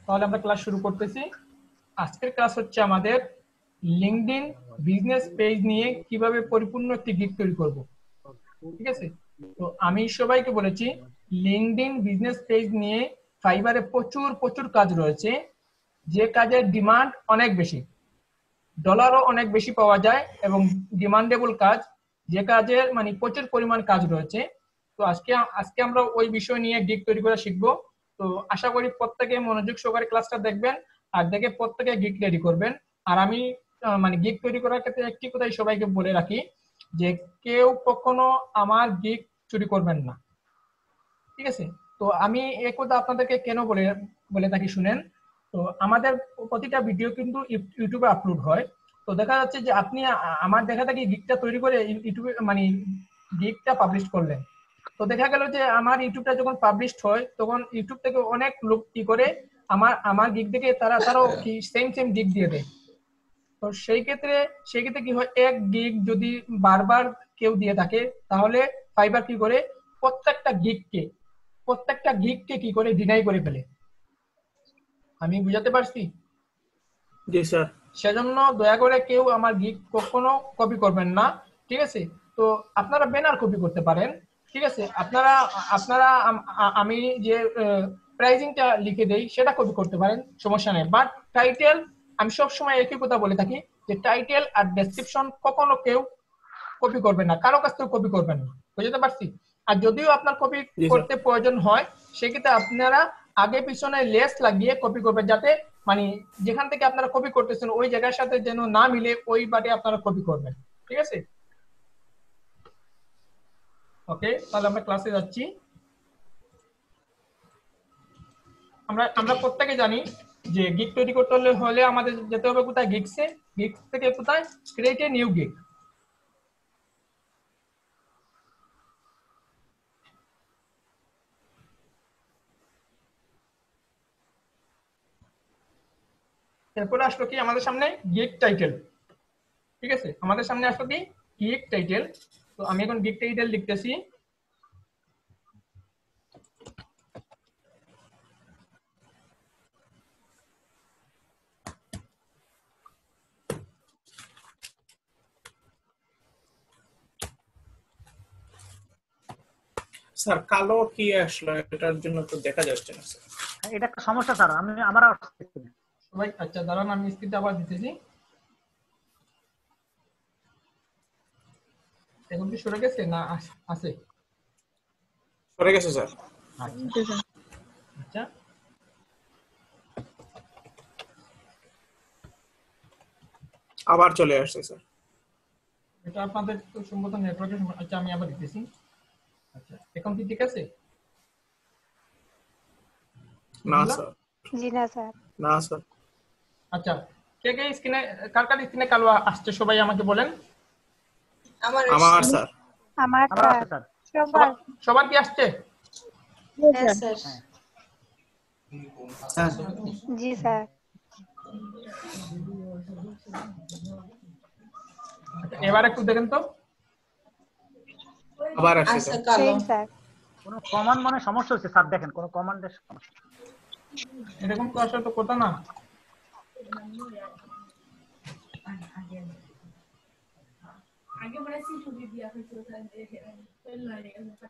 তাহলে আমরা ক্লাস শুরু করতেছি। আজকের ক্লাস হচ্ছে আমাদের লিঙ্কডইন বিজনেস পেজ নিয়ে কিভাবে পরিপূর্ণ একটি গিগ তৈরি করব। ঠিক আছে, তো আমি সবাইকে বলেছি লিঙ্কডইন বিজনেস পেজ নিয়ে ফাইবারে প্রচুর প্রচুর কাজ রয়েছে, যে কাজের ডিমান্ড অনেক বেশি, ডলারও অনেক বেশি পাওয়া যায় এবং ডিমান্ডেবল কাজ, যে কাজের মানে প্রচুর পরিমাণ কাজ রয়েছে। তো আজকে আমরা ওই বিষয় নিয়ে গিগ তৈরি করা শিখবো। তো আশা করি প্রত্যেকে মনোযোগ সহকারে ক্লাসটা দেখবেন আর দেখে প্রত্যেকে গিগ রেডি করবেন। আর আমি মানে গিগ তৈরি করার ক্ষেত্রে একটি কথাই সবাইকে বলে রাখি যে কেউ কখনো আমার গিগ চুরি করবেন না। ঠিক আছে, তো আমি এই কথা আপনাদেরকে কেন বলে বলে থাকি শুনেন। তো আমাদের প্রতিটা ভিডিও কিন্তু ইউটিউবে আপলোড হয়। তো দেখা যাচ্ছে যে আপনি আমার দেখা থাকি গিগটা তৈরি করে ইউটিউবে মানে গিগটা পাবলিশ করলেন। তো দেখা গেল যে আমার ইউটিউবটা যখন পাবলিশ হয় তখন ইউটিউব থেকে অনেক লোক কি করে আমার গিগ থেকে তারাও কি সেম গিগ দিয়ে দেয়। তো সেই ক্ষেত্রে কি হয়, এক গিগ যদি বারবার কেউ দিয়ে থাকে তাহলে ফাইবার কি করে প্রত্যেকটা গিগকে কি করে ডিনাই করে ফেলে। আমি বুঝাতে পারছি? জি স্যার। সেজন্য দয়া করে কেউ আমার গিগ কখনো কপি করবেন না। ঠিক আছে, তো আপনারা ব্যানার কপি করতে পারেন। ঠিক আছে, আপনারা আপনারা আমি যে প্রাইজিংটা লিখে দেই সেটা কপি করতে পারেন, সমস্যা নেই। বাট টাইটেল, আমি সবসময় একই কথা বলে থাকি যে টাইটেল আর ডেসক্রিপশন কখনো কেউ কপি করবেন না, কারো কাছ থেকে কপি করবেন না। বুঝতে পারছি? আর যদিও আপনার কপি করতে প্রয়োজন হয় সেক্ষেত্রে আপনারা আগে পিছনে লেস লাগিয়ে কপি করবেন, যাতে মানে যেখান থেকে আপনারা কপি করতেছেন ওই জায়গার সাথে যেন না মিলে ওই বাটে আপনারা কপি করবেন। ঠিক আছে, ওকে, তাহলে আমরা ক্লাসে যাচ্ছি। আমরা প্রত্যেকে জানি যে গিগ তৈরি করতে হলে আমাদের যেতে হবে কোথায়, গিগস থেকে কোথায়, ক্রিয়েট এ নিউ গিগ। এরপরে আসলো কি আমাদের সামনে গিগ টাইটেল। ঠিক আছে, আমাদের সামনে আসলো কি গিগ টাইটেল। তো আমি এখন গিগ টাইটেল লিখতেছি। স্যার কালো কি আসলো, এটার জন্য তো দেখা যাচ্ছে না স্যার। এটা একটা সমস্যা স্যার, আমার সবাই আচ্ছা দাঁড়ান, আমি স্ক্রিনটা আবার দিতেছি। এখন কি সরে গেছে না আছে? সরে গেছে স্যার। আচ্ছা, আবার চলে আসছে স্যার। এটা আপনাদের তো সম্ভবত নেটওয়ার্কের। আচ্ছা, আমি আবার দিতেছি। আচ্ছা, এখন কি ঠিক আছে? না স্যার। জি না স্যার। না স্যার। আচ্ছা, কে স্ক্রিনে, কার স্ক্রিনে কালো আসছে সবাই আমাকে বলেন। আমার স্যার। আমার স্যার সবার কি আসছে? হ্যাঁ স্যার। জি স্যার। এবার একটু দেখেন তো। আবার আসছে স্যার। কোন কমান্ড মানে সমস্যা হচ্ছে স্যার, দেখেন কোন কমান্ডের সমস্যা। এরকম তো আসলে তো কথা না। আগে বলেছি ছবি দিয়া হইতো তাহলে ফেল লাগে গেছে।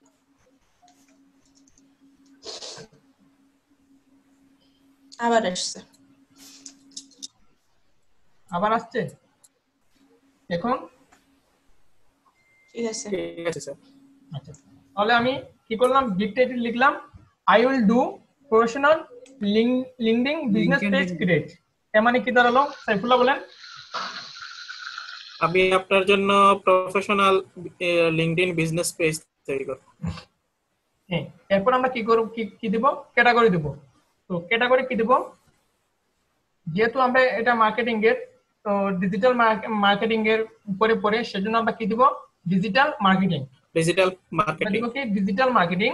আবার আসছে, আবার আসছে এখন? ঠিক আছে স্যার। আচ্ছা, তাহলে আমি কি করলাম, গিগ টাইটেল লিখলাম I will do professional LinkedIn business page create. এর মানে কি দাঁড়ালো সাইফুল্লাহ বলেন? আমি আপনার জন্য প্রফেশনাল লিঙ্কডইন বিজনেস পেজ তৈরি করব। হ্যাঁ, এরপর আমরা কি করব, কি দেব, ক্যাটাগরি দেব। তো ক্যাটাগরি কি দেব, যেহেতু আমরা এটা মার্কেটিং এর, তো ডিজিটাল মার্কেটিং এর উপরে পড়ে, সেজন্য আমরা কি দেব, ডিজিটাল মার্কেটিং। দিব কি ডিজিটাল মার্কেটিং।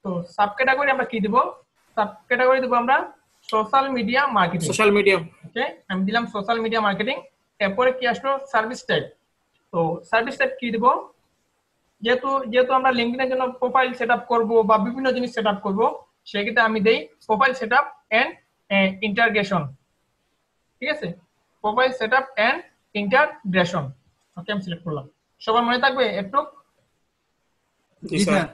তো সাব ক্যাটাগরি আমরা কি দেব, সাব ক্যাটাগরি দেব আমরা সোশ্যাল মিডিয়া মার্কেটিং। ওকে, আমি দিলাম সোশ্যাল মিডিয়া মার্কেটিং। এরপরে কি আসলো, সার্ভিস টাইপ। তো সার্ভিস টাইপ কি দেব, যেহেতু আমরা লিঙ্কডইনের জন্য প্রোফাইল সেটআপ করব বা বিভিন্ন জিনিস সেটআপ করব, সেক্ষেত্রে আমি দেই প্রোফাইল সেটআপ এন্ড ইন্টাগ্রেশন। ঠিক আছে, profile setup and integration. Okay, আমি সিলেক্ট করলাম। সবার মনে থাকবে একটু? জি স্যার।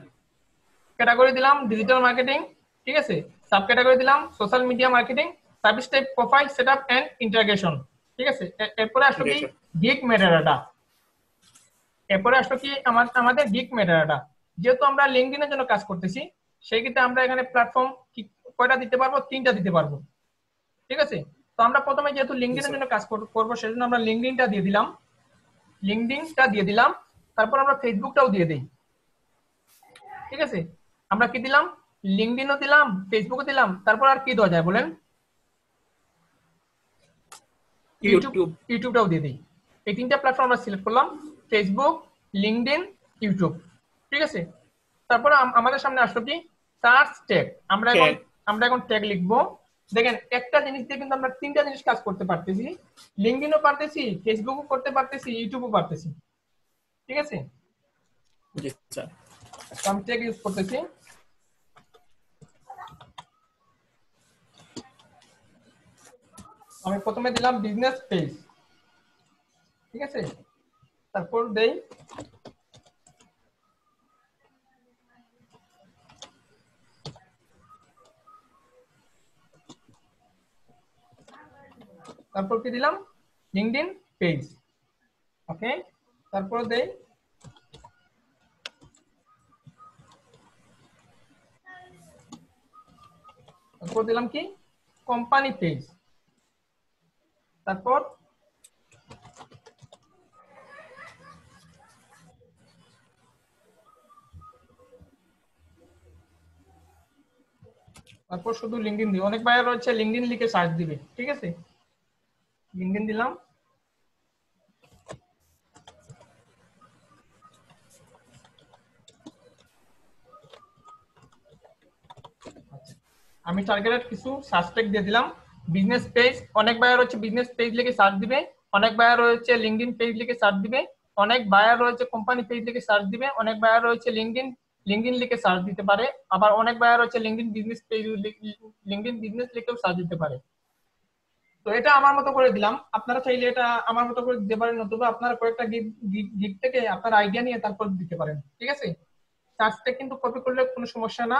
ক্যাটাগরি দিলাম ডিজিটাল মার্কেটিং, ঠিক আছে। সাব ক্যাটাগরি দিলাম social media marketing, service type profile setup and integration. ঠিক আছে, এরপরে আসলো কি গিগ মেটাডাটা। এরপরে আসলো কি আমাদের গিগ মেটাডাটা। যেহেতু আমরা লিঙ্কডইনের জন্য কাজ করতেছি, সেই ক্ষেত্রে আমরা এখানে প্ল্যাটফর্ম কয়টা দিতে পারবো? 3টা দিতে পারবো। ঠিক আছে, তো আমরা প্রথমে যেহেতু লিঙ্কডইনের জন্য কাজ করবো, সেজন্য আমরা লিঙ্কডইনটা দিয়ে দিলাম। তারপর আমরা ফেসবুকটাও দিয়ে দেই। ঠিক আছে, আমরা কি দিলাম? লিঙ্কডইনও দিলাম, ফেসবুকও দিলাম, তারপর আর কি দেওয়া যায় বলেন? ইউটিউবটাও দিয়ে দিই। এই 3টা প্ল্যাটফর্ম আমরা সিলেক্ট করলাম, ফেসবুক, লিঙ্কডইন, ইউটিউব। ঠিক আছে, তারপর আমাদের সামনে আসলো কি সার্চ ট্যাগ। আমরা এখন ট্যাগ লিখবো। দেখেন, একটা জিনিস দিয়ে কিন্তু আমরা 3টা জিনিস কাজ করতে পারতেছি। লিঙ্কডইনও পারতেছি, ফেসবুকও করতে পারতেছি, ইউটিউবও পারতেছি। ঠিক আছে, জি স্যার। আমি ট্যাগ ইউজ করতেছি। আমি প্রথমে দিলাম বিজনেস পেজ। ঠিক আছে, তারপর দেই তারপর কি দিলাম? LinkedIn page. ওকে, তারপর দেই তারপর দিলাম কি কোম্পানি পেজ। তারপর শুধু লিঙ্কডইন দিই। অনেক ভাইয়া রয়েছে লিঙ্কডইন লিখে সার্চ দিবে। ঠিক আছে, লিঙ্কডইন দিলাম। আমি টার্গেটেড কিছু সার্চ ট্যাগ দিয়ে দিলাম। বিজনেস পেজ, অনেক বায়ার রয়েছে বিজনেস পেজ লিখে সার্চ দিবে, অনেক বায়ার রয়েছে লিঙ্কডইন পেজ লিখে সার্চ দিবে, অনেক বায়ার রয়েছে কোম্পানি পেজ লিখে সার্চ দিবে, অনেক বায়ার রয়েছে লিঙ্কডইন লিখে সার্চ দিতে পারে, আবার অনেক বায়ার রয়েছে LinkedIn business page LinkedIn business লিখেও সার্চ দিতে পারে। তো এটা আমার মতো করে দিলাম, আপনারা চাইলে এটা আমার মতো করে দিতে পারেন, নতুবা আপনারা কয়েকটা গিগ থেকে আপনার আইডিয়া নিয়ে তারপর দিতে পারেন। ঠিক আছে, সার্চটা কিন্তু কপি করলে কোনো সমস্যা না।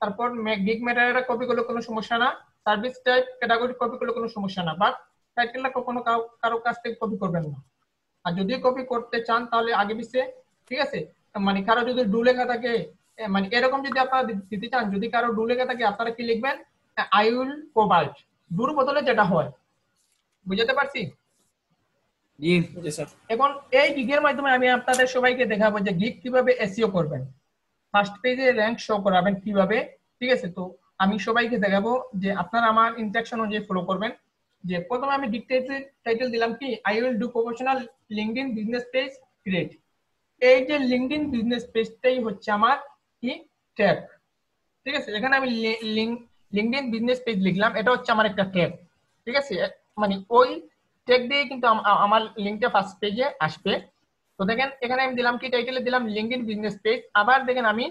তারপর গিগ ম্যাটারটা কপি করলে কোনো সমস্যা না। সার্ভিস টাইপ ক্যাটাগরি কপি করলে কোনো সমস্যা না, বাট টাইটেলটা কখনো কারো কাছ থেকে কপি করবেন না। আর যদি কপি করতে চান তাহলে আগে পিছে, ঠিক আছে, মানে কারো যদি ডু লেখা থাকে, মানে এরকম যদি আপনারা দিতে চান, যদি কারো ডু লেখা থাকে আপনারা কি লিখবেন? I will provide. ডুর বদলে যেটা হয়। বুঝতে পারছি? জি স্যার। এখন এই গিগের মাধ্যমে আমি আপনাদের সবাইকে দেখাবো যে গিগ কিভাবে এসইও করবেন, ফার্স্ট পেজে র‍্যাঙ্ক শো করাবেন কিভাবে। ঠিক আছে, তো আমি সবাইকে দেখাবো যে আপনারা আমার ইনস্ট্রাকশন অনুযায়ী ফলো করবেন। যে প্রথমে আমি গিগ টাইটেল দিলাম কি I will do professional LinkedIn business page create. এই যে লিঙ্কডইন বিজনেস পেজটাই হচ্ছে আমার কি ট্যাগ। ঠিক আছে, এখানে আমি লিঙ্কডইন বিজনেস পেজ লিখলাম, এটা হচ্ছে আমার একটা ট্যাগ। ঠিক আছে, মানে ওই ট্যাগ দিয়ে কিন্তু আমার লিঙ্কটা ফার্স্ট পেজে আসবে। তো দেখেন এখানে আমি দিলাম কি টাইটেলে দিলাম লিঙ্কডইন বিজনেস পেজ। আবার দেখেন আমি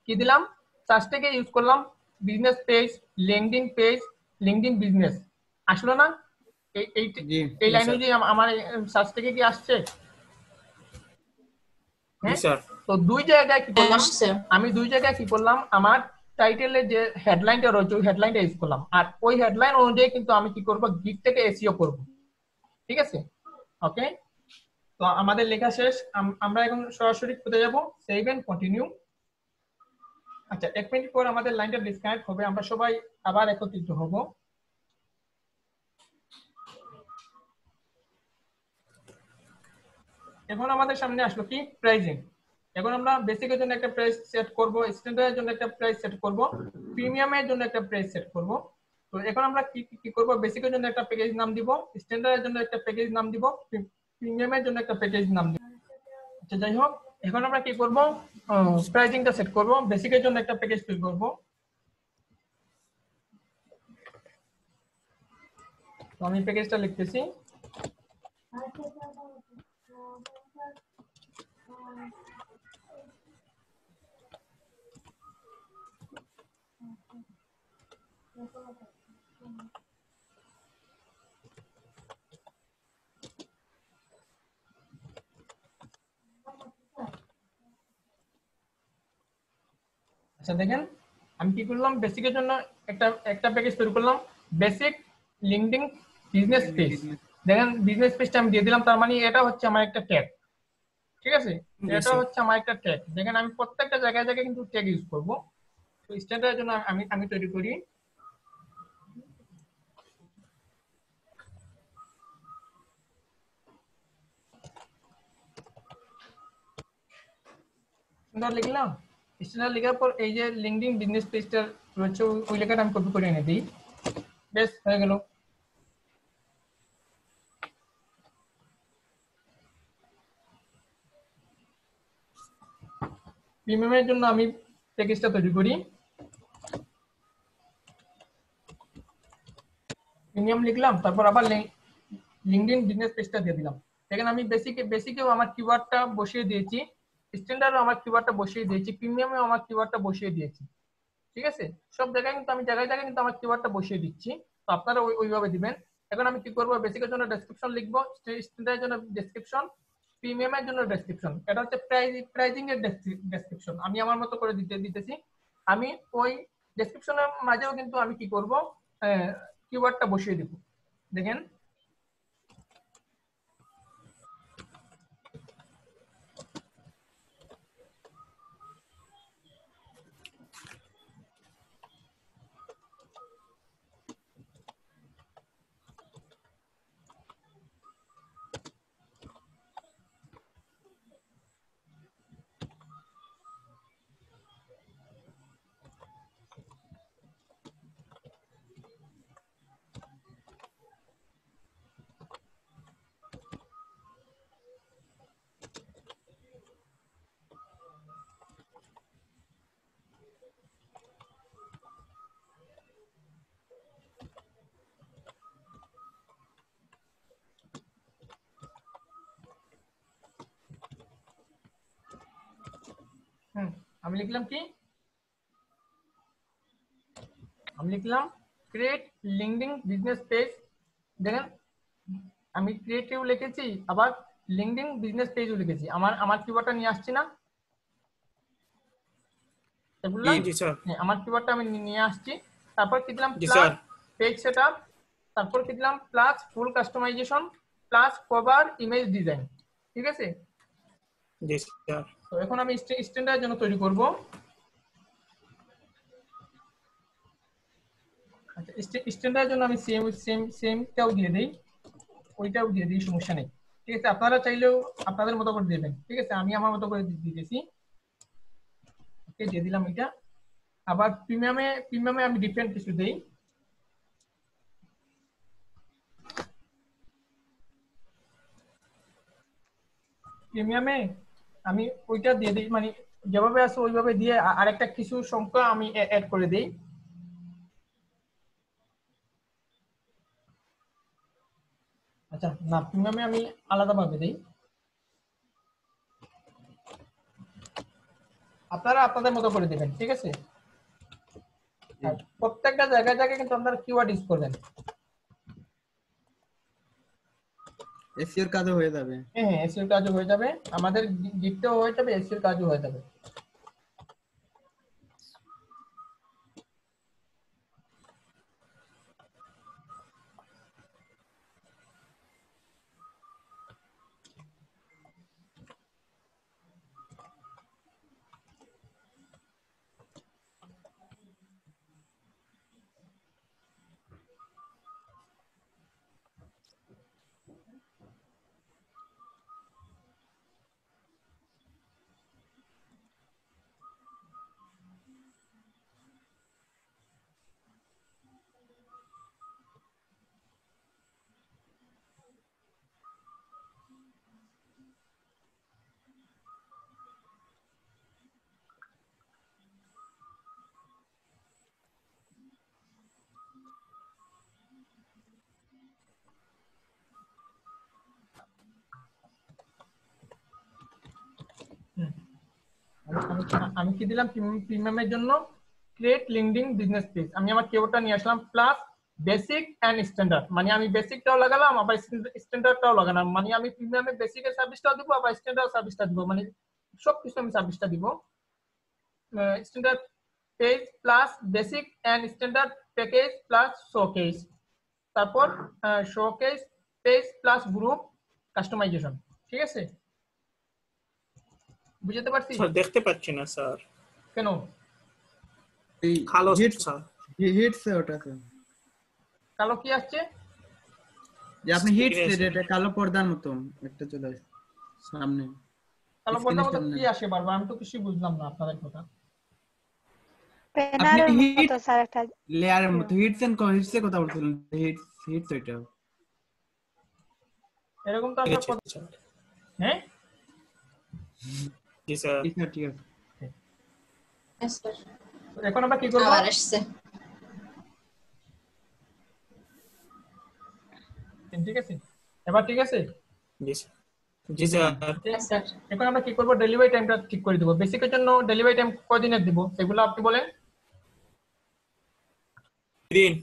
কি দিলাম, সার্চ থেকে ইউজ করলাম business page, LinkedIn page, LinkedIn business. আসলো না? এই লাইন অনুযায়ী আমার সার্চ থেকে কি আসছে? হ্যাঁ, তো দুই জায়গায় কি করলাম আমি, দুই জায়গায় কি করলাম, আমার টাইটেলের যে হেডলাইনটা রয়েছে ওই হেডলাইনটা ইউজ করলাম। আর ওই হেডলাইন অনুযায়ী কিন্তু আমি কি করব, গিগ থেকে এসইও করব। ঠিক আছে, ওকে। তো আমাদের লেখা শেষ, আমরা এখন সরাসরি কোথায় যাব? Save and continue. আচ্ছা, 1 মিনিট পর আমাদের লাইনটা ডিসকানেক্ট হবে, আমরা সবাই আবার একত্রিত হব। এখন আমাদের সামনে আসলো কি প্রাইসিং। এখন আমরা বেসিকের জন্য একটা প্রাইস সেট করব, স্ট্যান্ডার্ডের জন্য একটা প্রাইস সেট করব, প্রিমিয়ামের জন্য একটা প্রাইস সেট করব। তো এখন আমরা কি করব, বেসিকের জন্য একটা প্যাকেজ নাম দিব, স্ট্যান্ডার্ডের জন্য একটা প্যাকেজ নাম দিব, প্রিমিয়ামের জন্য একটা প্যাকেজ নাম দিব। আচ্ছা, যাই হোক, এখন আমরা কি করব, প্রাইসিংটা সেট করব। বেসিকের জন্য একটা প্যাকেজ তৈরি করব। তো আমি প্যাকেজটা লিখতেছি। আচ্ছা দেখেন আমি কি করলাম, বেসিকের জন্য একটা একটা প্যাকেজ তৈরি করলাম, বেসিক লিঙ্কডিন বিজনেস পেজ। দেখেন বিজনেস পেজটা আমি দিয়ে দিলাম, তার মানে এটা হচ্ছে আমার একটা ট্যাগ। ঠিক আছে, জি এটা স্যার। হচ্ছে আমার একটা ট্যাগ। দেখেন আমি প্রত্যেকটা জায়গায় জায়গায় কিন্তু ট্যাগ ইউজ করব। তো স্ট্যান্ডার্ডের জন্য আমি আমি তৈরি করি স্ট্যান্ডার্ড লিখলাম। স্ট্যান্ডার্ড লেখার পর এই যে লিঙ্কডিন বিজনেস পেজটা রয়েছে ওই লেখাটা আমি কপি করে এনে দিই, বেশ হয়ে গেল। প্রিমিয়ামের জন্য আমি প্যাকেজটা তৈরি করি, প্রিমিয়াম লিখলাম, তারপর আবার লিঙ্কডইন বিজনেস পেজটা দিয়ে দিলাম। দেখেন আমি বেসিকেও আমার কিওয়ার্ডটা বসিয়ে দিয়েছি, স্ট্যান্ডার্ডও আমার কিওয়ার্ডটা বসিয়ে দিয়েছি, প্রিমিয়ামেও আমার কিওয়ার্ডটা বসিয়ে দিয়েছি। ঠিক আছে, সব জায়গায় কিন্তু আমি জায়গায় জায়গায় কিন্তু আমার কিওয়ার্ডটা বসিয়ে দিচ্ছি। তো আপনারা ওইভাবে দিবেন। এখন আমি কি করব, বেসিকের জন্য ডেসক্রিপশন লিখবো, স্ট্যান্ডার্ডের জন্য ডেসক্রিপশন, প্রিমিয়ামের জন্য ডেসক্রিপশন। এটা হচ্ছে প্রাইজিং এর ডেসক্রিপশন, আমি আমার মতো করে দিতেছি। আমি ওই ডেসক্রিপশনের মাঝেও কিন্তু আমি কি করব, কিওয়ার্ডটা বসিয়ে দিব। দেখেন আমি লিখলাম কি, আমি লিখলাম ক্রিয়েট লিঙ্কডিন বিজনেস পেজ। দেখেন আমি ক্রিয়েটিভ লিখেছি, আবার লিঙ্কডিন বিজনেস পেজও লিখেছি, আমার আমার কিওয়ার্ডটা নিয়ে আসছি না এগুলা। জি স্যার। হ্যাঁ আমার কিওয়ার্ডটা আমি নিয়ে আসছি। তারপর কি দিলাম, জি প্লাস স্যার। পেজ সেটআপ, তারপর কি দিলাম plus full customisation, plus cover image design. ঠিক আছে, জি স্যার। তো এখন আমি স্ট্যান্ডার্ডের জন্য তৈরি করব। আচ্ছা স্ট্যান্ডার্ডের জন্য আমি সেমটাও দিয়ে দেই, ওইটাও দিয়ে দিই, সমস্যা নেই। ঠিক আছে, আপনারা চাইলেও আপনাদের মতো করে দেবেন। ঠিক আছে, আমি আমার মতো করে দিতেছি। ওকে দিয়ে দিলাম এটা। আবার প্রিমিয়ামে আমি ডিফারেন্ট কিছু দেই। প্রিমিয়ামে আমি ওইটা দিয়ে দিই, মানে যেভাবে আছে ওইভাবে দিয়ে আরেকটা কিছু সংখ্যা আমি অ্যাড করে দিই। আচ্ছা না, প্রিমিয়ামে আমি আলাদাভাবে দিই, আপনারা আপনাদের মতো করে দিবেন। ঠিক আছে, আর প্রত্যেকটা জায়গায় জায়গায় কিন্তু আপনারা কিওয়ার্ড ইউজ করবেন। এসিওর কাজও হয়ে যাবে। হ্যাঁ হ্যাঁ, এসির কাজও হয়ে যাবে, আমাদের গিফটও হয়ে যাবে, এসির কাজও হয়ে যাবে। হুম, আমি কি দিলাম প্রিমিয়ামের জন্য ক্রিয়েট লিঙ্কডইন বিজনেস পেজ, আমি আমার কিওয়ার্ডটা নিয়ে আসলাম প্লাস বেসিক এন্ড স্ট্যান্ডার্ড, মানে আমি বেসিকটাও লাগালাম আবার স্ট্যান্ডার্ডটাও লাগালাম, মানে আমি প্রিমিয়ামে বেসিকের সার্ভিসটাও দিব আবার স্ট্যান্ডার্ড সার্ভিসটা দিব, মানে সবকিছু আমি সার্ভিসটা দিব। Standard page plus basic and standard package plus showcase, তারপর showcase page plus group customization. ঠিক আছে, বুঝতে পারছি? স্যার দেখতে পাচ্ছি না স্যার, কেন? এই কালো হিট স্যার। হিটস ওটা তো কালো কি আসছে? যে আপনি হিটস Screen এটা কালো পর্দার মতো একটা চলে আসছে সামনে। কালো Screen পর্দার এর মতো সামনে। কি আসে বারবার? আমি তো কিছুই বুঝলাম না আপনাদের কথা। ব্যানারের হিট মতো স্যার একটা লেয়ারের মতো হিটস এন্ড হিটস এর কথা বলছিলেন, হিটস হিটস ওইটা। এরকম তো ঠিক আসার আছে কথা। স্যার। হ্যাঁ, জি স্যার। ঠিক আছে ঠিক আছে। তো এখন আমরা কি করব? আবার আসছে। ঠিক আছে, এবার ঠিক আছে। জি স্যার। জি স্যার। স্যার এখন আমরা কি করব? ডেলিভারি টাইমটা ঠিক করে দেব। বেসিকের জন্য ডেলিভারি টাইম কদিনের দিব সেগুলো আপনি বলেন। 2 দিন।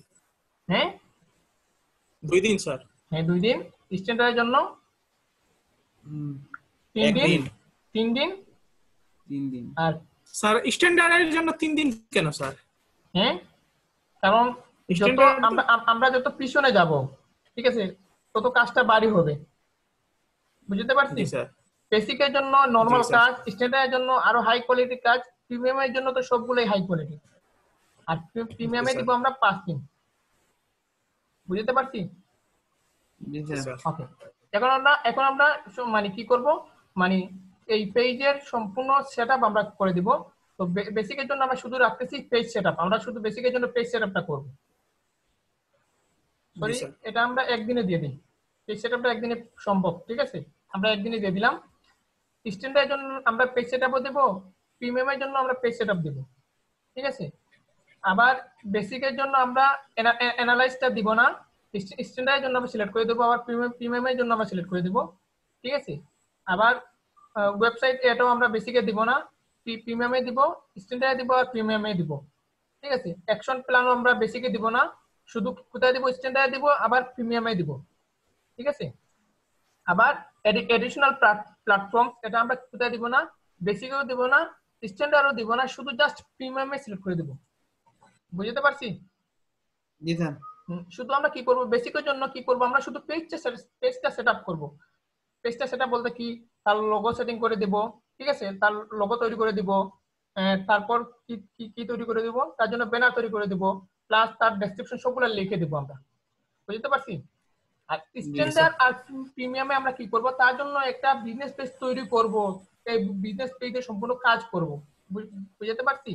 হ্যাঁ 2 দিন স্যার। হ্যাঁ 2 দিন। স্ট্যান্ডার্ডের জন্য 3 1 দিন। দিন। 3 দিন 3 দিন। আর স্যার স্ট্যান্ডার্ডের জন্য 3 দিন কেন স্যার? হ্যাঁ, কারণ যত Standard আমরা যত পিছনে যাব, ঠিক আছে, তত কাজটা বাড়ি হবে। বুঝতে পারছি? জি স্যার। বেসিকের জন্য নরমাল জি, স্যার। কাজ, স্ট্যান্ডার্ডের জন্য আরো হাই কোয়ালিটির কাজ, প্রিমিয়ামের জন্য তো সবগুলোই হাই কোয়ালিটি। আর প্রিমিয়ামে জি, দিব স্যার। আমরা 5 দিন। বুঝতে পারছি? জি জি স্যার। স্যার। ওকে, এখন আমরা মানে কি করব, মানে এই পেজের সম্পূর্ণ সেটআপ আমরা করে দিব। তো বেসিকের জন্য আমরা শুধু রাখতেছি পেজ সেটআপ, আমরা শুধু বেসিকের জন্য পেজ সেটআপটা করব। Sorry, sir. এটা আমরা একদিনে দিয়ে দিই। পেজ সেটআপটা একদিনে সম্ভব, ঠিক আছে, আমরা একদিনে দিয়ে দিলাম। স্ট্যান্ডার্ডের জন্য আমরা পেজ সেটআপও দেব, প্রিমিয়ামের জন্য আমরা পেজ সেটআপ দেব, ঠিক আছে। আবার বেসিকের জন্য আমরা অ্যানালাইজটা দিব না, স্ট্যান্ডার্ডের জন্য আমরা সিলেক্ট করে দেবো, আবার প্রিমিয়ামের জন্য আমরা সিলেক্ট করে দেব, ঠিক আছে। আবার ওয়েবসাইট এটাও আমরা বেসিকে দিব না, প্রিমিয়ামে দিব, স্ট্যান্ডার্ডে দিব আর প্রিমিয়ামে দিব, ঠিক আছে। অ্যাকশন প্ল্যানও আমরা বেসিকে দিব না, শুধু কোথায় দিব? স্ট্যান্ডার্ডে দিব আবার প্রিমিয়ামে দিব, ঠিক আছে। আবার এডিশনাল প্ল্যাটফর্ম, এটা আমরা কোথায় দিব না? বেসিকেও দিব না, স্ট্যান্ডার্ডও দিব না, শুধু জাস্ট প্রিমিয়ামে সিলেক্ট করে দেব। বুঝতে পারছি? জি স্যার। শুধু আমরা কি করব? বেসিকের জন্য কি করব? আমরা শুধু পেজটা সেটআপ করব। পেজটা সেটআপ বলতে কি? তার লোগো সেটিং করে দেব, ঠিক আছে, তার লোগো তৈরি করে দিব, তারপর কি কি কি তৈরি করে দিব? তার জন্য ব্যানার তৈরি করে দিব, প্লাস তার ডেসক্রিপশন সবগুলো লিখে দেব আমরা। বুঝতে পারছি? আর স্ট্যান্ডার্ড আর প্রিমিয়ামে আমরা কি করব? তার জন্য একটা বিজনেস পেজ তৈরি করব, এই বিজনেস পেজে সম্পূর্ণ কাজ করব। বুঝতে পারছি?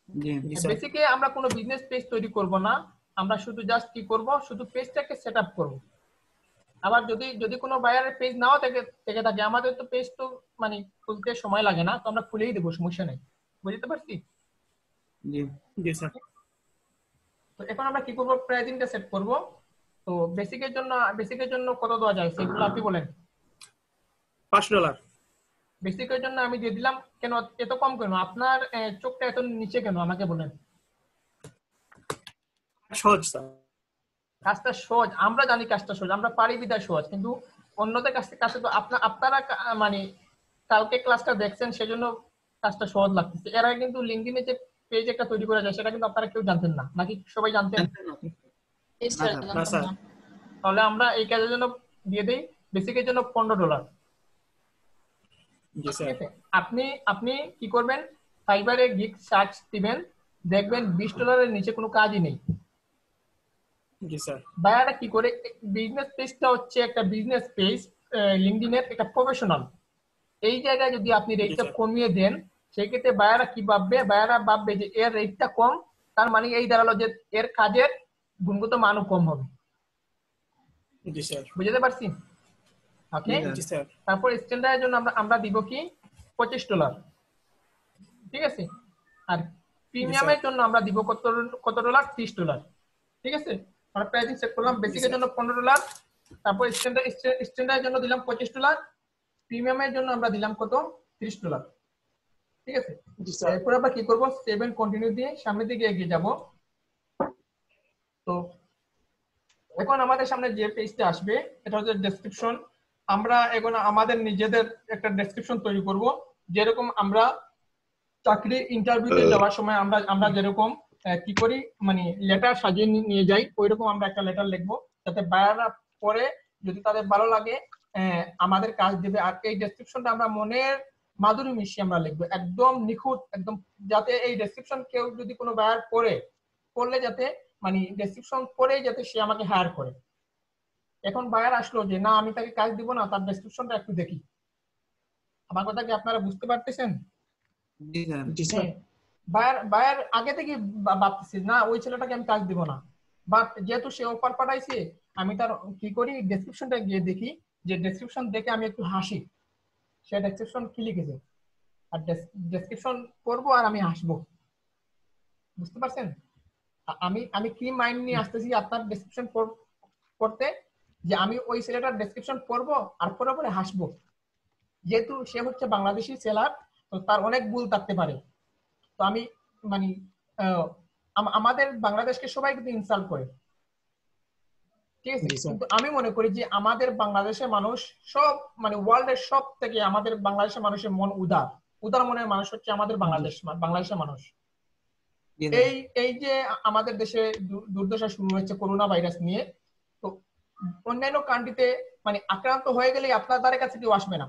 জি জি স্যার। বেসিকে আমরা কোনো বিজনেস পেজ তৈরি করব না, আমরা শুধু জাস্ট কি করব? শুধু পেজটাকে সেটআপ করব। আবার যদি কোনো বায়ারের পেজ নাও থেকে থাকে, আমাদের তো পেজ তো মানে খুলতে সময় লাগে না, তো আমরা খুলেই দেবো, সমস্যা নেই। বুঝতে পারছি? জি জি স্যার। তো এখন আমরা কি করব? প্রাইসিংটা সেট করব। তো বেসিকের জন্য কত দেওয়া যায় সেগুলো আপনি বলেন। $5। বেসিকের জন্য আমি দিয়ে দিলাম। কেন এত কম কেন? আপনার চোখটা এত নিচে কেন আমাকে বলেন। সহজ স্যার। কাজটা সহজ, আমরা জানি কাজটা সহজ, আমরা পারি বিদায় সহজ, কিন্তু অন্যদের কাছে তো আপনারা মানে কালকে ক্লাসটা দেখছেন সেজন্য কাজটা সহজ লাগতেছে। এর আগে কিন্তু লিঙ্কডইনে যে পেজ একটা তৈরি করা যায় সেটা কিন্তু আপনারা কেউ জানতেন না, নাকি সবাই জানতেন? জি স্যার। না স্যার। তাহলে আমরা এই কাজের জন্য দিয়ে দেই বেসিকের জন্য $15। জি স্যার। আপনি কি করবেন? ফাইবারে গিগ সার্চ দিবেন, দেখবেন $20 নিচে কোনো কাজই নেই। জি স্যার। বায়াররা কি করে? বিজনেস পেজটা হচ্ছে একটা বিজনেস পেজ, লিঙ্কডইনের একটা প্রফেশনাল। এই জায়গায় যদি আপনি রেটটা জি স্যার। কমিয়ে দেন, সেক্ষেত্রে বায়াররা কি ভাববে? বায়াররা ভাববে যে এর রেটটা কম, তার মানে এই দাঁড়ালো যে এর কাজের গুণগত মানও কম হবে। জি স্যার। বুঝতে পারছি? ওকে, জি স্যার। তারপর স্ট্যান্ডার্ডের জন্য আমরা দিব কি? $25, ঠিক আছে। আর প্রিমিয়ামের জন্য আমরা দিব কত ডলার? $30, ঠিক আছে। আমরা প্রাইসিং সেট করলাম। বেসিকের জন্য $15, তারপর স্ট্যান্ডার্ডের জন্য দিলাম $25, প্রিমিয়ামের জন্য আমরা দিলাম কত? $30। ঠিক আছে, এরপর আমরা কি করব, সেভ এন্ড কন্টিনিউ দিয়ে সামনের দিকে এগিয়ে যাব। তো এখন আমাদের সামনে যে পেজটা আসবে এটা হচ্ছে ডেসক্রিপশন। আমরা এখন আমাদের নিজেদের একটা ডেসক্রিপশন তৈরি করব, যেরকম আমরা চাকরি ইন্টারভিউতে যাওয়ার সময় আমরা আমরা যেরকম কি করি, মানে লেটার সাজিয়ে নিয়ে যাই, ওইরকম আমরা একটা লেটার লিখবো যাতে বায়াররা পরে যদি তাদের ভালো লাগে আমাদের কাজ দিবে। আর এই ডেসক্রিপশনটা আমরা মনের মাধুরী মিশিয়ে আমরা লিখবো, একদম নিখুঁত, একদম যাতে এই ডেসক্রিপশন কেউ যদি কোনো বায়ার পড়লে যাতে মানে ডেসক্রিপশন পড়ে যাতে সে আমাকে হায়ার করে। এখন বায়ার আসলো যে না আমি তাকে কাজ দিব না, তার ডেসক্রিপশনটা একটু দেখি। আমার কথা কি আপনারা বুঝতে পারতেছেন? জি স্যার। বায়ার আগে থেকে ভাবতেছি না ওই ছেলেটাকে আমি কাজ দিব না, বাট যেহেতু সে অফার পাঠাইছে আমি তার কি করি, ডেসক্রিপশনটা গিয়ে দেখি, যে ডেসক্রিপশন দেখে আমি একটু হাসি, সে ডেসক্রিপশন কি লিখেছে, আর ডেসক্রিপশন পড়বো আর আমি হাসবো। বুঝতে পারছেন আমি আমি কি মাইন্ড নিয়ে আসতেছি আপনার ডেসক্রিপশন পড়তে, যে আমি ওই ছেলেটার ডেসক্রিপশন পড়বো আর পরে পরে হাসবো। যেহেতু সে হচ্ছে বাংলাদেশি সেলার, তো তার অনেক ভুল থাকতে পারে। তো আমি মানে আমাদের বাংলাদেশকে সবাই কিন্তু ইনসাল্ট করে, ঠিক আছে, কিন্তু আমি মনে করি যে আমাদের বাংলাদেশের মানুষ সব মানে ওয়ার্ল্ডের সব থেকে আমাদের বাংলাদেশের মানুষের মন উদার মনের মানুষ হচ্ছে আমাদের বাংলাদেশের মানুষ। এই যে আমাদের দেশে দুর্দশা শুরু হয়েছে করোনা ভাইরাস নিয়ে, তো অন্যান্য কান্ট্রিতে মানে আক্রান্ত হয়ে গেলে আপনার দ্বারের কাছে কেউ আসবে না,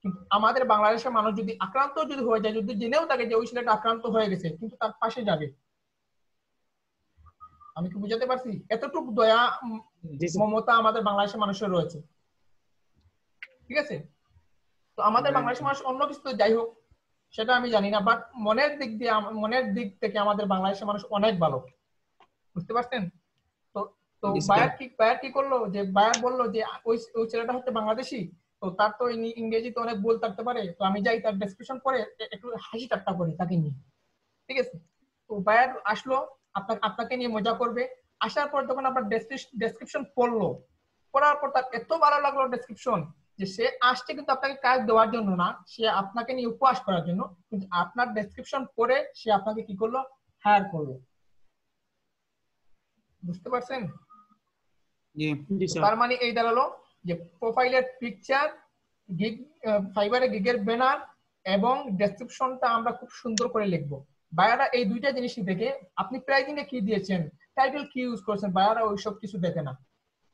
কিন্তু আমাদের বাংলাদেশের মানুষ যদি আক্রান্ত যদি হয়ে যায়, যদি জেনেও থাকে যে ওই ছেলেটা আক্রান্ত হয়ে গেছে, কিন্তু তার পাশে যাবে। আমি কি বুঝাতে পারছি? এতটুকু দয়া মমতা আমাদের বাংলাদেশের মানুষের রয়েছে, ঠিক আছে। তো আমাদের বাংলাদেশের মানুষ অন্য কিছু যাই হোক সেটা আমি জানি না, বাট মনের দিক থেকে আমাদের বাংলাদেশের মানুষ অনেক ভালো, বুঝতে পারছেন? তো তো বায়ার কি করলো, যে বায়ার বললো যে ওই ছেলেটা হচ্ছে বাংলাদেশি, তো তার তো ইংরেজিতে অনেক ভুল থাকতে পারে, তো আমি যাই তার ডেসক্রিপশন পড়ে একটু হাসি ঠাট্টা করি তাকে নিয়ে, ঠিক আছে। তো বায়ার আসলো আপনাকে নিয়ে মজা করবে। আসার পর যখন আপনার ডেসক্রিপশন পড়ার পর তার এত ভালো লাগলো ডেসক্রিপশন, যে সে আসছে কিন্তু আপনাকে কাজ দেওয়ার জন্য না, সে আপনাকে নিয়ে উপহাস করার জন্য, কিন্তু আপনার ডেসক্রিপশন পড়ে সে আপনাকে কি করলো, হায়ার করলো। বুঝতে পারছেন? তার মানে এই দাঁড়ালো যে প্রোফাইলের পিকচার, ফাইবারে গিগের ব্যানার এবং ডেসক্রিপশনটা আমরা খুব সুন্দর করে লিখবো। বায়ারা এই দুইটা জিনিসই দেখে, আপনি প্রাইজিংয়ে কি দিয়েছেন, টাইটেল কি ইউজ করেছেন, বায়ারা ওইসব কিছু দেখে না।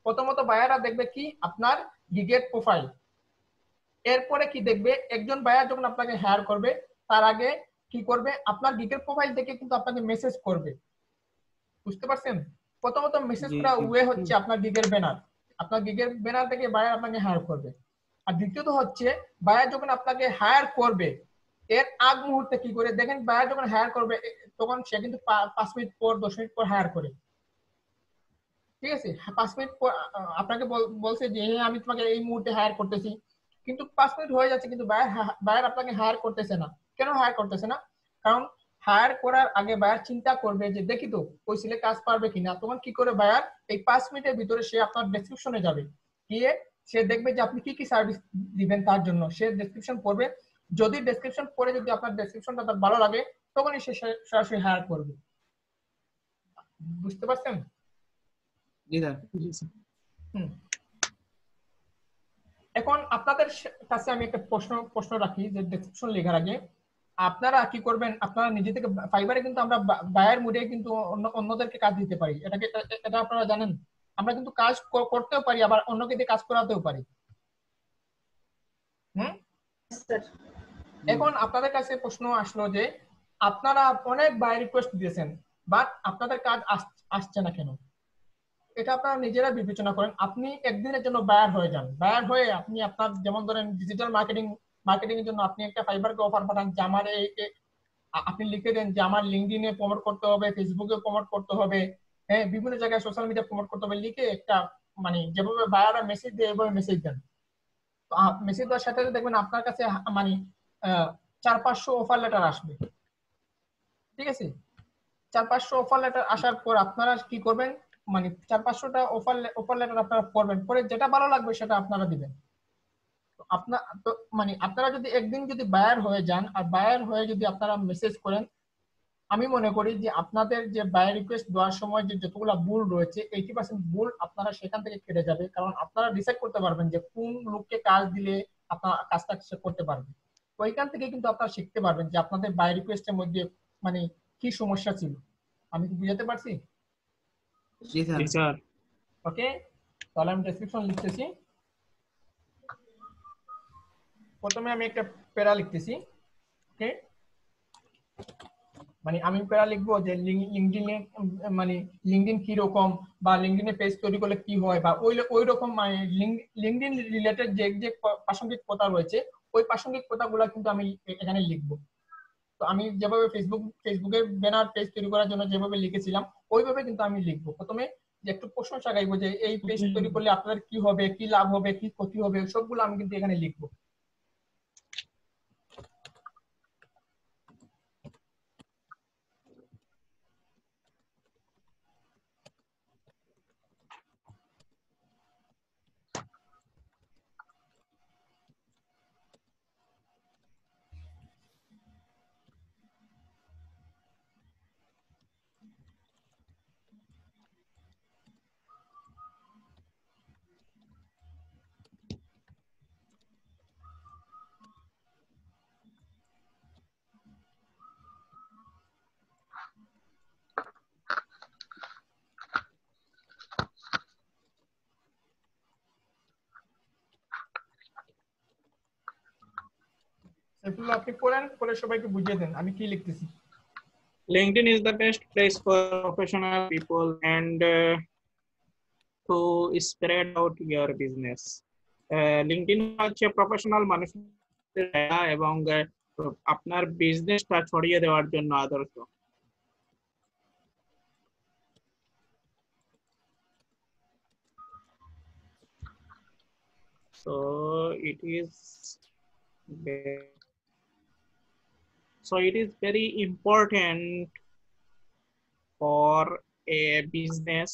প্রথমত বায়ারা দেখবে কি আপনার গিগের প্রোফাইল, এরপরে কি দেখবে, একজন বায়ার যখন আপনাকে হায়ার করবে তার আগে কি করবে, আপনার গিগের প্রোফাইল দেখে কিন্তু আপনাকে মেসেজ করবে। বুঝতে পারছেন? প্রথমত মেসেজ করা ওয়ে হচ্ছে আপনার গিগের ব্যানার, আপনার গিগের ব্যানার থেকে বায়ার আপনাকে হায়ার করবে। আর দ্বিতীয়ত হচ্ছে বায়ার যখন আপনাকে হায়ার করবে এর আগ মুহূর্তে কি করে দেখেন, বায়ার যখন হায়ার করবে তখন সে কিন্তু 5 মিনিট পর 10 মিনিট পর হায়ার করে, ঠিক আছে। 5 মিনিট পর আপনাকে বলছে যে হ্যাঁ আমি তোমাকে এই মুহূর্তে হায়ার করতেছি, কিন্তু 5 মিনিট হয়ে যাচ্ছে কিন্তু বায়ার আপনাকে হায়ার করতেছে না। কেন হায়ার করতেছে না? কারণ হায়ার করার আগে বায়ার চিন্তা করবে যে দেখি তো ওই ছেলে কাজ পারবে কিনা। তখন কি করে বায়ার এই 5 মিনিটের ভিতরে সে আপনার ডেসক্রিপশনে যাবে, গিয়ে সে দেখবে যে আপনি কি কি সার্ভিস দিবেন, তার জন্য সে ডেসক্রিপশন পড়বে। যদি ডেসক্রিপশন পড়ে যদি আপনার ডেসক্রিপশনটা তার ভালো লাগে তখনই সে সরাসরি হায়ার করবে। বুঝতে পারছেন? এখন আপনাদের কাছে আমি একটা প্রশ্ন রাখি, যে ডেসক্রিপশন লেখার আগে আপনারা কি করবেন, আপনারা নিজে থেকে ফাইবারে কিন্তু আমরা বায়ার মুডে কিন্তু অন্যদেরকে কাজ দিতে পারি, এটা আপনারা জানেন। আমরা কিন্তু কাজ করতেও পারি, আবার অন্যকে দিয়ে কাজ করাতেও পারি। এখন আপনাদের কাছে প্রশ্ন আসলো যে আপনারা অনেক বায়ার রিকোয়েস্ট দিয়েছেন, বাট আপনাদের কাজ আসছে না কেন? এটা আপনারা নিজেরা বিবেচনা করেন। আপনি একদিনের জন্য বায়ার হয়ে যান, বায়ার হয়ে আপনি আপনার যেমন ধরেন ডিজিটাল মার্কেটিং এর জন্য আপনি একটা ফাইবারকে অফার পাঠান যে আমার আপনি লিখে দেন যে আমার লিঙ্কডইনে প্রমোট করতে হবে, ফেসবুকে প্রমোট করতে হবে, হ্যাঁ বিভিন্ন জায়গায় সোশ্যাল মিডিয়া প্রমোট করতে হবে, লিখে একটা মানে যেভাবে বায়াররা মেসেজ দেয় এভাবে মেসেজ দেন। তো মেসেজ দেওয়ার সাথে সাথে দেখবেন আপনার কাছে মানে 400-500 অফার লেটার আসবে, ঠিক আছে। 400-500 অফার লেটার আসার পর আপনারা কি করবেন, মানে 400-500টা অফার লেটার আপনারা পড়বেন, পরে যেটা ভালো লাগবে সেটা আপনারা দিবেন। আপনার তো মানে আপনারা যদি একদিন যদি বায়ার হয়ে যান আর বায়ার হয়ে যদি আপনারা মেসেজ করেন, আমি মনে করি যে আপনাদের যে বায়ার রিকোয়েস্ট দেওয়ার সময় যে যতগুলো ভুল রয়েছে 80% ভুল আপনারা সেখান থেকে কেটে যাবে, কারণ আপনারা ডিসাইড করতে পারবেন যে কোন লোককে কাজ দিলে আপনার কাজটা সে করতে পারবে। ওইখান থেকে কিন্তু আপনারা শিখতে পারবেন যে আপনাদের বায়ার রিকোয়েস্টের মধ্যে মানে কি সমস্যা ছিল। আমি কি বুঝাতে পারছি? জি স্যার। জি স্যার। ওকে, তাহলে আমি ডেসক্রিপশন লিখতেছি। প্রথমে আমি একটা প্যারা লিখতেছি। ওকে, মানে আমি প্যারা লিখবো যে লিঙ্কডইন মানে লিঙ্কডইন কি রকম, বা লিঙ্কডইনে পেজ তৈরি করলে কি হয়, বা ওই ওই রকম মানে লিঙ্কডইন রিলেটেড যে যে প্রাসঙ্গিক কথা রয়েছে ওই প্রাসঙ্গিক কথাগুলো কিন্তু আমি এখানে লিখবো। তো আমি যেভাবে ফেসবুকের ব্যানার পেজ তৈরি করার জন্য যেভাবে লিখেছিলাম ওইভাবে কিন্তু আমি লিখবো। প্রথমে যে একটু প্রশংসা গাইবো যে এই পেজ তৈরি করলে আপনাদের কি হবে, কি লাভ হবে, কি ক্ষতি হবে, সবগুলো আমি কিন্তু এখানে লিখবো। সেগুলো আপনি পড়েন, পরে সবাইকে বুঝিয়ে দেন আমি কি লিখতেছি। LinkedIn is the best place for professional people and to spread out your business. LinkedIn হচ্ছে প্রফেশনাল মানুষদের জায়গা এবং আপনার বিজনেসটা ছড়িয়ে দেওয়ার জন্য আদর্শ। So it is very important for a business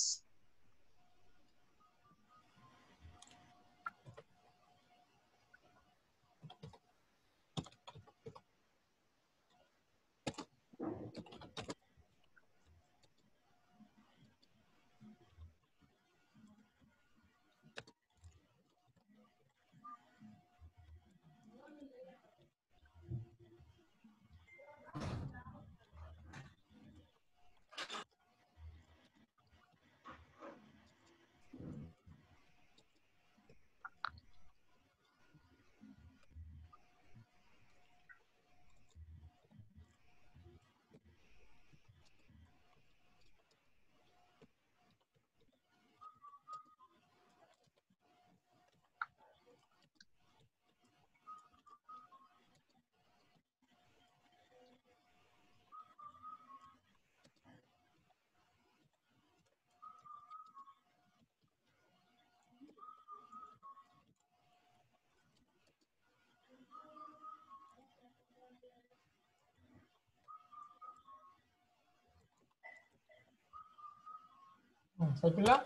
Saifullah,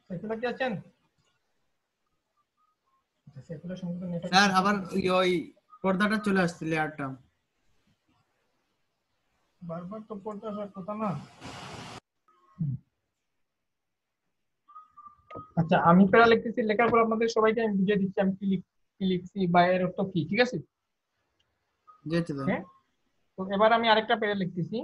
Saifullah কি আছেন? সাইফুল্লাহ সম্পূর্ণ নেটওয়ার্ক স্যার আবার ওই পর্দাটা চলে আসছে, লেয়ারটা। বারবার তো পড়তে আসার কথা না। আচ্ছা, আমি প্যারা লিখতেছি, লেখার পর আপনাদের সবাইকে আমি বুঝিয়ে দিচ্ছি আমি কি লিখছি বা এর অর্থ কি, ঠিক আছে? জি স্যার। হ্যাঁ, তো এবার আমি আরেকটা প্যারা লিখতেছি।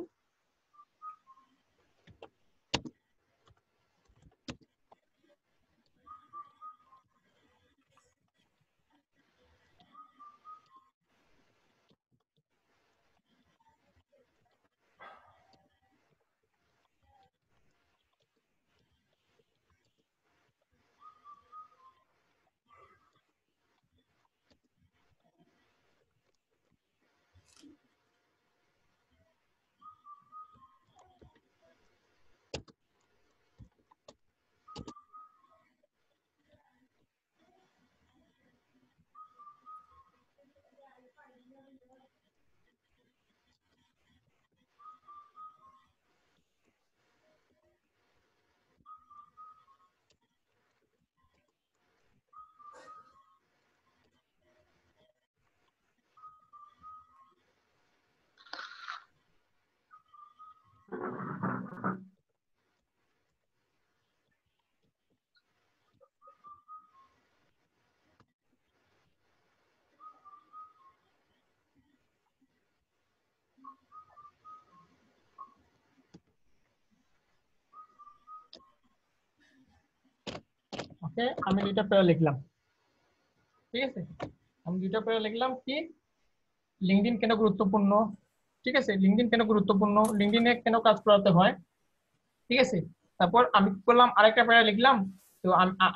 ওকে, আমি দুইটা প্যারা লিখলাম। ঠিক আছে, আমি দুইটা প্যারা লিখলাম কি লিঙ্কডইন কেন গুরুত্বপূর্ণ। ঠিক আছে, লিঙ্কডইন কেন গুরুত্বপূর্ণ, লিঙ্কডইনে কেন কাজ করাতে হয়। ঠিক আছে, তারপর আমি কি করলাম, আরেকটা প্যারা লিখলাম। তো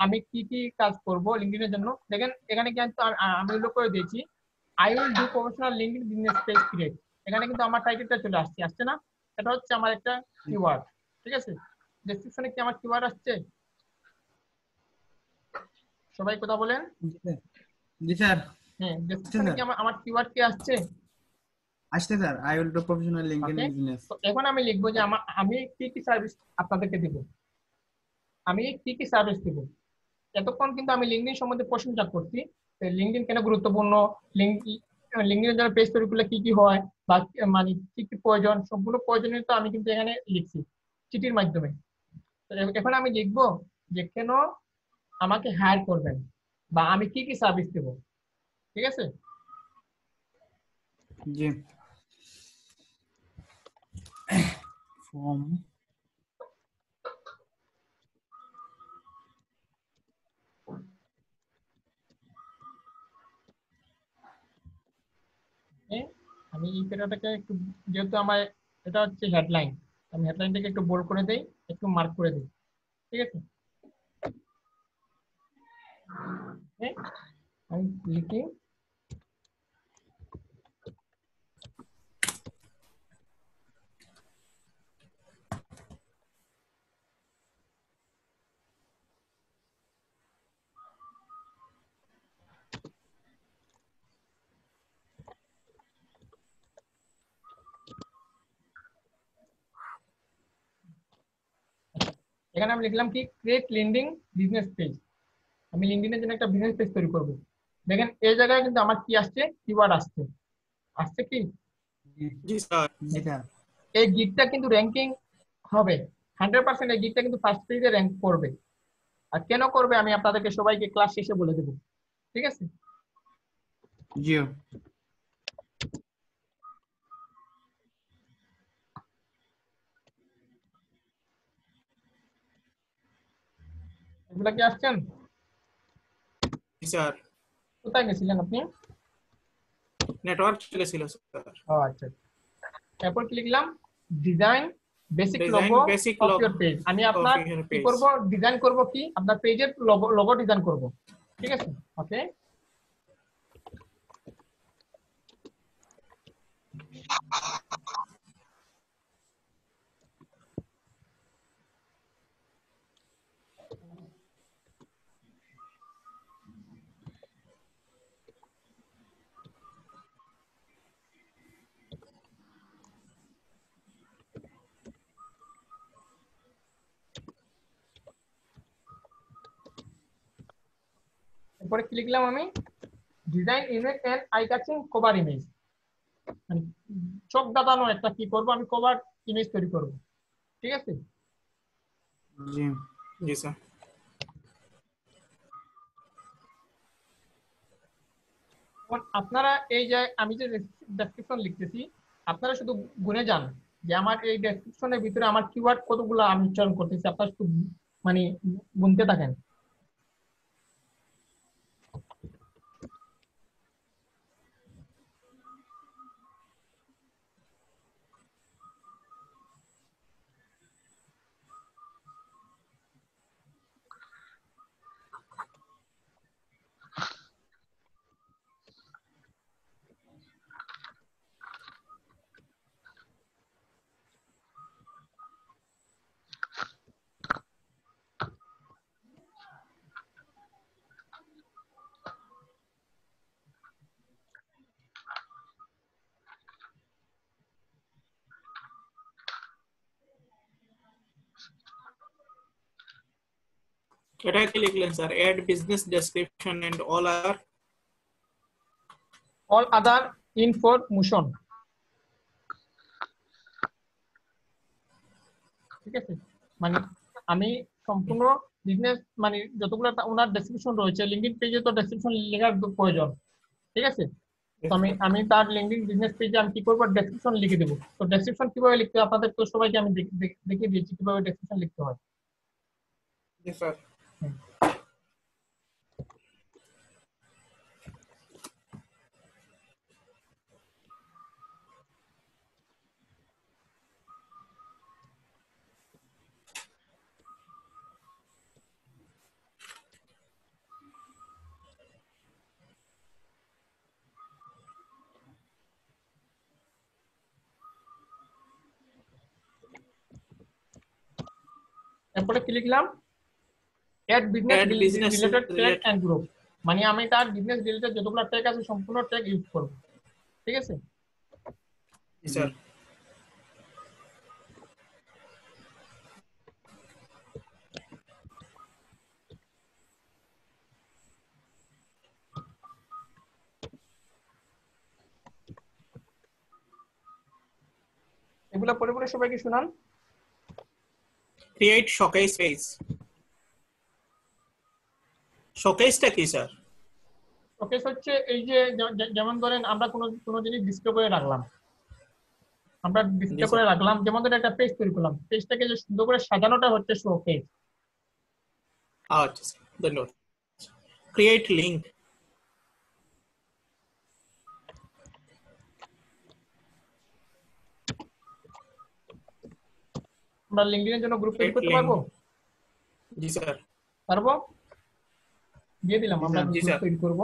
আমি কি কি কাজ করব লিঙ্কডইনের জন্য। দেখেন এখানে কিন্তু আমি উল্লেখ করে দিয়েছি I will do professional LinkedIn business page create. এখানে কিন্তু আমার টাইটেলটা চলে আসছে, আসছে না? এটা হচ্ছে আমার একটা কিওয়ার্ড। ঠিক আছে, ডেসক্রিপশনে কি আমার কিওয়ার্ড আসছে? সবাই কথা বলেন। জি স্যার। হ্যাঁ, ডেসক্রিপশনে কি আমার কিওয়ার্ড কি আসছে? আসছে sir, I will do professional LinkedIn okay, business. তো এখন আমি লিখবো যে আমি কি কি সার্ভিস আপনাদেরকে দেব, আমি কি কি সার্ভিস দেব। এতক্ষণ কিন্তু আমি লিঙ্কডইন সম্বন্ধে প্রশংসা করছি, লিঙ্কডইন কেন গুরুত্বপূর্ণ, লিঙ্কডইনের জন্য পেজ তৈরি করলে কি কি হয়, বা মানে কি কি প্রয়োজন, সবগুলো প্রয়োজনীয়তা আমি কিন্তু এখানে লিখছি চিঠির মাধ্যমে। তো এখন আমি লিখবো যে কেন আমাকে হায়ার করবেন, বা আমি কি কি সার্ভিস দেব। ঠিক আছে, জি। ফর্ম আমি এই প্যারাটাকে একটু, যেহেতু আমার এটা হচ্ছে হেডলাইন, আমি হেডলাইনটাকে একটু বোল্ড করে দেই, একটু মার্ক করে দিই। ঠিক আছে, আমি লিখি এখানে আমি লিখলাম কি ক্রিয়েট লিঙ্কডইন বিজনেস পেজ। আমি লিঙ্কডইনের জন্য একটা বিজনেস পেজ তৈরি করব। দেখেন এই জায়গায় কিন্তু আমার কি আসছে, কিওয়ার্ড আসছে, আসছে কি? জি স্যার। জি স্যার। এই গিগটা কিন্তু র্যাঙ্কিং হবে 100%। এই গিগটা কিন্তু ফার্স্ট পেজে র্যাঙ্ক করবে। আর কেন করবে আমি আপনাদেরকে সবাইকে ক্লাস শেষে বলে দেবো। ঠিক আছে, জি। এগুলা কি আসছেন? জি স্যার, কোথায় গেছিলেন আপনি? নেটওয়ার্ক চলেছিল স্যার। ও আচ্ছা, তারপর কি লিখলাম, design basic design logo basic of log your page. আমি অফ আপনার ইউর কি পেজ। করব, ডিজাইন করব কি আপনার পেজের লোগো ডিজাইন করব। ঠিক আছে, ওকে। এরপরে কি লিখলাম আমি, design image and eye catching cover image. মানে চোখ দাঁড়ানো একটা কি করব, আমি কভার ইমেজ তৈরি করব। ঠিক আছে, জি। জি স্যার। এখন আপনারা এই যে আমি যে ডেসক্রিপশন লিখতেছি, আপনারা শুধু গুনে যান যে আমার এই ডেসক্রিপশনের ভিতরে আমার কিওয়ার্ড কতগুলো আমি উচ্চারণ করতেছি, আপনারা শুধু মানে গুনতে থাকেন। এটা কি লিখলেন sir? Add business description and all other information. ঠিক আছে, মানে আমি সম্পূর্ণ বিজনেস মানে যতগুলো ওনার ডেসক্রিপশন রয়েছে, লিঙ্কডইন পেজে তো ডেসক্রিপশন লেখার প্রয়োজন। ঠিক আছে, তো আমি তার লিঙ্কডইন বিজনেস পেজে আমি কি করবো, ডেসক্রিপশন লিখে দেবো। তো ডেসক্রিপশন কিভাবে লিখতে হয় আপনাদের তো সবাইকে আমি দেখিয়ে দিয়েছি কিভাবে ডেসক্রিপশন লিখতে হয়। জি স্যার। এরপরে কি লিখলাম, add business Add business related tag related. And group, মানে আমি তার বিজনেস রিলেটেড যতগুলো ট্যাগ আছে সম্পূর্ণ ট্যাগ ইউজ করব। ঠিক আছে, Yes, sir. এগুলো পরে পরে সবাইকে শোনান। Create showcase page. শোকেসটা কি স্যার? শোকেস হচ্ছে এই যে যেমন ধরেন আমরা কোনো জিনিস ডিসপ্লে করে রাখলাম, আমরা ডিসপ্লে করে রাখলাম, যেমন ধরেন একটা পেজ তৈরি করলাম, পেজটাকে যে সুন্দর করে সাজানোটা হচ্ছে শোকেস। আচ্ছা ধন্যবাদ। Create link. আমরা লিংকডইনের জন্য গ্রুপ তৈরি করতে Create পারবো? জি স্যার পারবো, দিয়ে দিলাম আমরা জি গ্রুপ স্যার। তৈরি করব।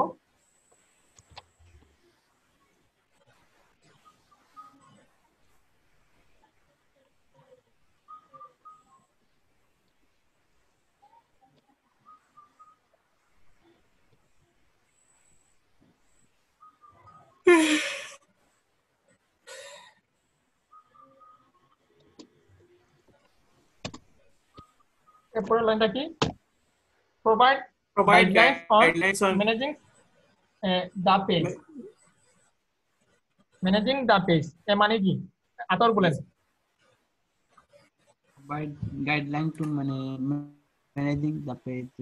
এরপরের লাইনটা কি, provide Provide guidelines on on managing the page, managing the page এ মানে কি আতর বলেন। provide guideline to managing the page,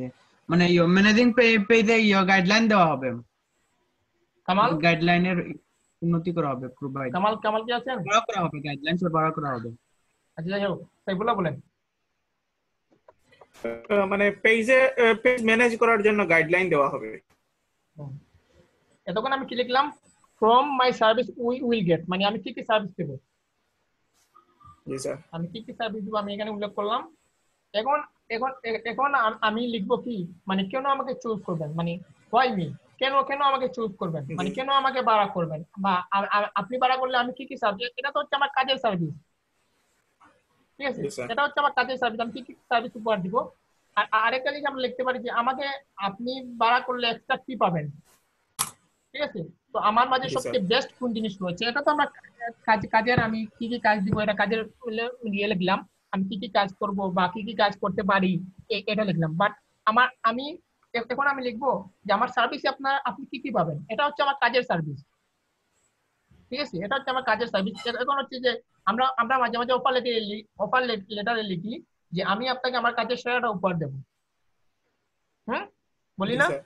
মানে ইও ম্যানেজিং পেজে ইও গাইডলাইন দেওয়া হবে, কামাল, গাইডলাইনের উন্নতি করা হবে, প্রোভাইড কামাল কি আছেন? বড় করা হবে, গাইডলাইন বড় করা হবে। আচ্ছা যাই হোক, সেগুলো বলেন। মানে পেজ ম্যানেজ করার জন্য গাইডলাইন দেওয়া হবে। এতক্ষণ আমি কি লিখলাম, from my service we will get, মানে আমি কি কি সার্ভিস দেব, জি স্যার আমি কি কি সার্ভিস দেবো আমি এখানে উল্লেখ করলাম। এখন এখন এখন আমি লিখবো কি, মানে কেন আমাকে চুজ করবেন, মানে হোয়াই মি, কেন কেন আমাকে চুজ করবেন, মানে কেন আমাকে ভাড়া করবেন, বা আপনি ভাড়া করলে আমি কি কি সার্ভিস, এটা তো হচ্ছে আমার কাজের সার্ভিস। ঠিক আছে, Yes, sir. এটা হচ্ছে আমার কাজের সার্ভিস, আমি কি কি সার্ভিস উপহার দিব। আর আরেকটা জিনিস আমরা লিখতে পারি যে আমাকে আপনি ভাড়া করলে এক্সট্রা কি পাবেন। ঠিক আছে, তো আমার মাঝে Yes, sir. সবচেয়ে বেস্ট কোন জিনিস রয়েছে, এটা তো আমরা কাজের আমি কি কি কাজ দিব, এটা কাজের ইয়ে লিখলাম, আমি কি কি কাজ করব বা কি কি কাজ করতে পারি এটা লিখলাম। বাট আমি এখন আমি লিখবো যে আমার সার্ভিসে আপনি কি কি পাবেন, এটা হচ্ছে আমার কাজের সার্ভিস। ঠিক আছে, এটা হচ্ছে আমার কাজের সার্ভিস। এখন হচ্ছে যে আমরা মাঝে মাঝে অফার লেটারে লিখি যে আমি আপনাকে আমার কাজের সেরাটা উপহার দেবো, বলি জি না। স্যার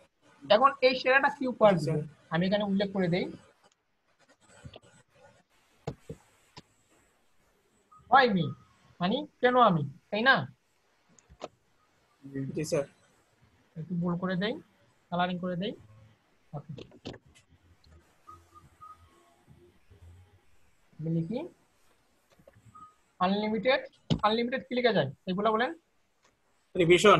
এখন এই সেরাটা কি উপহার জি, দিব স্যার। আমি এখানে উল্লেখ করে দেই, হয় মি, মানে কেন আমি, তাই না। জি স্যার একটু ভুল করে দেই, কালারিং করে দেই। ওকে, আমি লিখি আনলিমিটেড, আনলিমিটেড কি লেখা যায় এগুলো বলেন। রিভিশন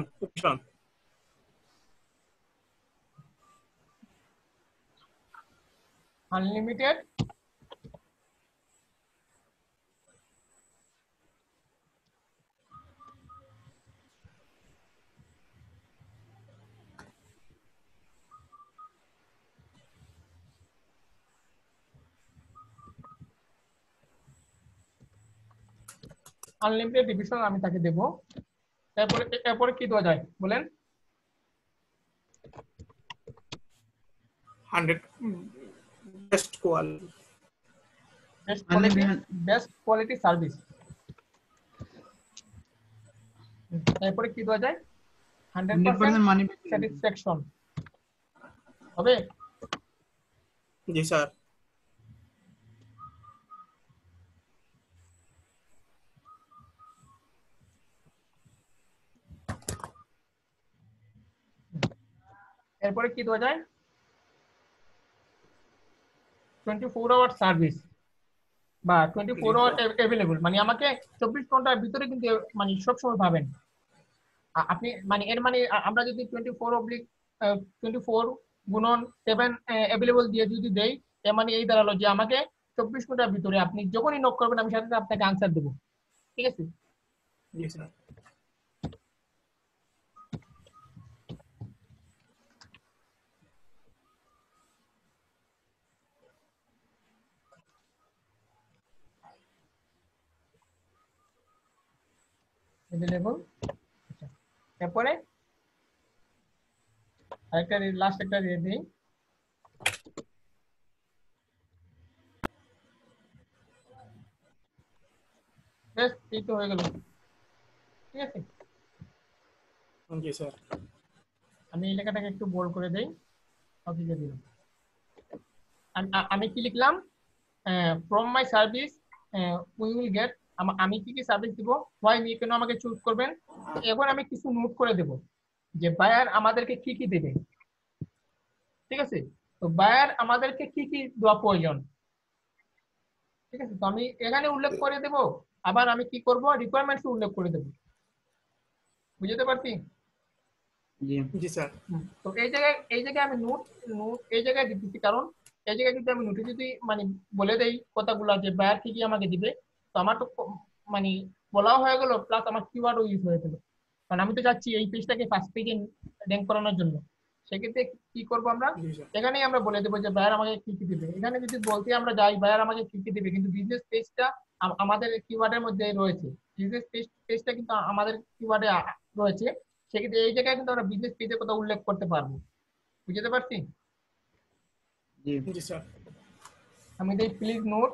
আনলিমিটেড আনলিমিটেড ডিভিশন আমি তাকে দেব। এরপরে কি দেওয়া যায় বলেন। 100 best quality best quality service. এরপরে কি দেওয়া যায়, 100% মানি স্যাটিসফ্যাকশন হবে। জি স্যার এরপরে কি দেওয়া যায়, 24 আওয়ার সার্ভিস বা 24 আওয়ার অ্যাভেলেবল, মানে আমাকে 24 ঘন্টার ভিতরে কিন্তু মানে সবসময় পাবেন আপনি, মানে এর মানে আমরা যদি 24/24 গুণন 7 অ্যাভেলেবল দিয়ে যদি দেই, এর মানে এই দাঁড়ালো যে আমাকে 24 ঘন্টার ভিতরে আপনি যখনই নক করবেন আমি সাথে সাথে আপনাকে আনসার দেবো। ঠিক আছে, জি স্যার অ্যাভেলেবল। আচ্ছা, তারপরে আরেকটা লাস্ট একটা দিয়ে দিই, বেশ এই তো হয়ে গেল। ঠিক আছে, জি স্যার। আমি এই লেখাটাকে একটু বোল্ড করে দেই, ওকে দিলাম। আমি কি লিখলাম, from my service we will get, আমি কি কি সার্ভিস দিব, হোয়াই মি, কেন আমাকে চুজ করবেন। এখন আমি কিছু নোট করে দেব যে বায়ার আমাদেরকে কি কি দেবে। ঠিক আছে, তো বায়ার আমাদেরকে কি কি দেওয়া প্রয়োজন। ঠিক আছে, তো আমি এখানে উল্লেখ করে দেব, আবার আমি কি করব, রিকোয়ারমেন্টস উল্লেখ করে দেব। বুঝতে পারছি? জি জি স্যার। তো এই জায়গায় আমি নোট নোট এই জায়গায় দিতেছি, কারণ এই জায়গায় যদি আমি নোটে যদি মানে বলে দেই কথাগুলো যে বায়ার কি কি আমাকে দিবে, তো আমার তো মানে বলাও হয়ে গেল, প্লাস আমার কিওয়ার্ডও ইউজ হয়ে গেল। কারণ আমি তো চাচ্ছি এই পেজটাকে ফার্স্ট পেজে র্যাঙ্ক করানোর জন্য। সেক্ষেত্রে কি করব আমরা, জি স্যার। এখানেই আমরা বলে দেবো যে বায়ার আমাকে কি কি দিবে। এখানে যদি বলতে আমরা যাই বায়ার আমাকে কি কি দিবে, কিন্তু বিজনেস পেজটা আমাদের কিওয়ার্ডের মধ্যে রয়েছে, বিজনেস পেজটা কিন্তু আমাদের কিওয়ার্ডে রয়েছে। সেক্ষেত্রে এই জায়গায় কিন্তু আমরা বিজনেস পেজের কথা উল্লেখ করতে পারবো। বুঝতে পারছি? জি জি স্যার। আমি দেই প্লিজ নোট,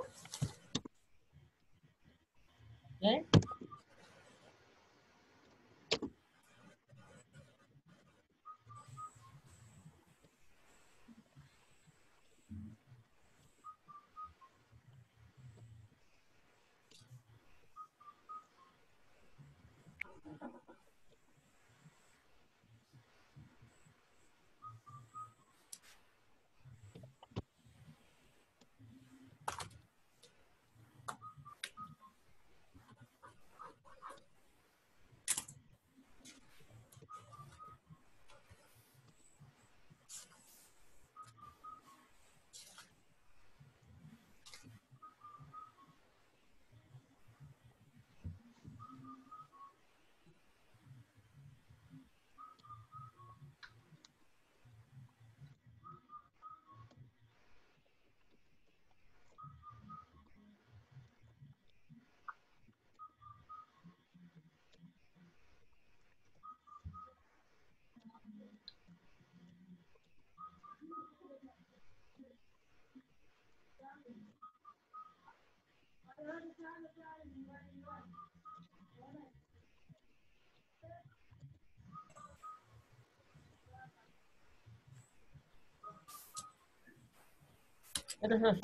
এটা শেষ,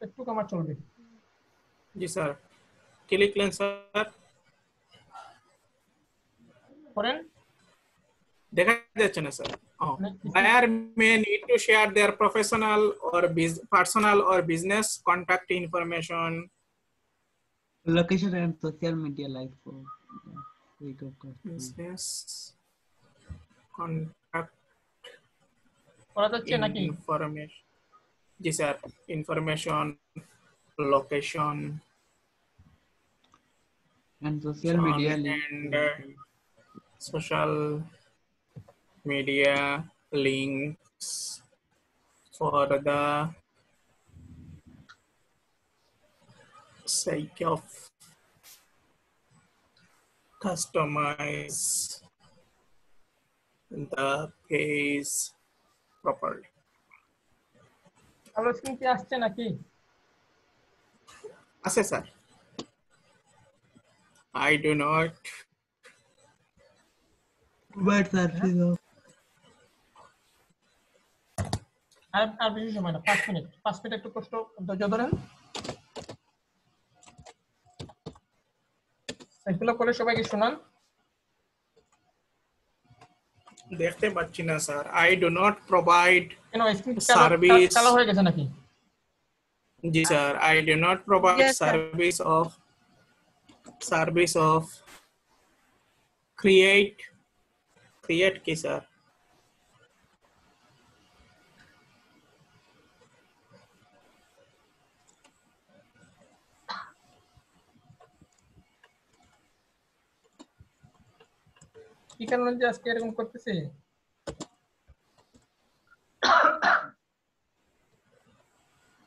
একটু আমার চলবে। জি স্যার। কি লিখলেন স্যার? করেন দেখা যাচ্ছে না স্যার। মানে Buyer may need to share their personal or business contact information. location and social media like for sake of customer. Business contact করা যাচ্ছে নাকি? information. G sir. Information, location, and social media link and social media links for the sake of customize the page properly. আলো screen কি আসছে নাকি? আছে sir. I do not. but that is of আর বেশি সময় না, 5 মিনিট, 5 মিনিট একটু কষ্ট ধৈর্য ধরেন। এগুলো করে সবাইকে শোনান। দেখতে পাচ্ছি না sir. I do not provide কেন স্ক্রিন Service. চালু হয়ে গেছে নাকি? জি sir, I do not provide Yes, sir. service of create কি স্যার? কি কারণে যে আজকে এরকম করতেছে?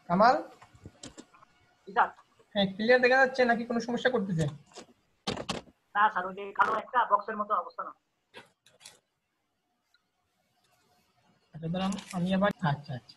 কামাল, হ্যাঁ ক্লিয়ার দেখা যাচ্ছে নাকি কোনো সমস্যা করতেছে? না স্যার, ওই যে কালো একটা বক্সের মতো অবস্থা না। আচ্ছা দাঁড়ান, আমি আবার আচ্ছা আচ্ছা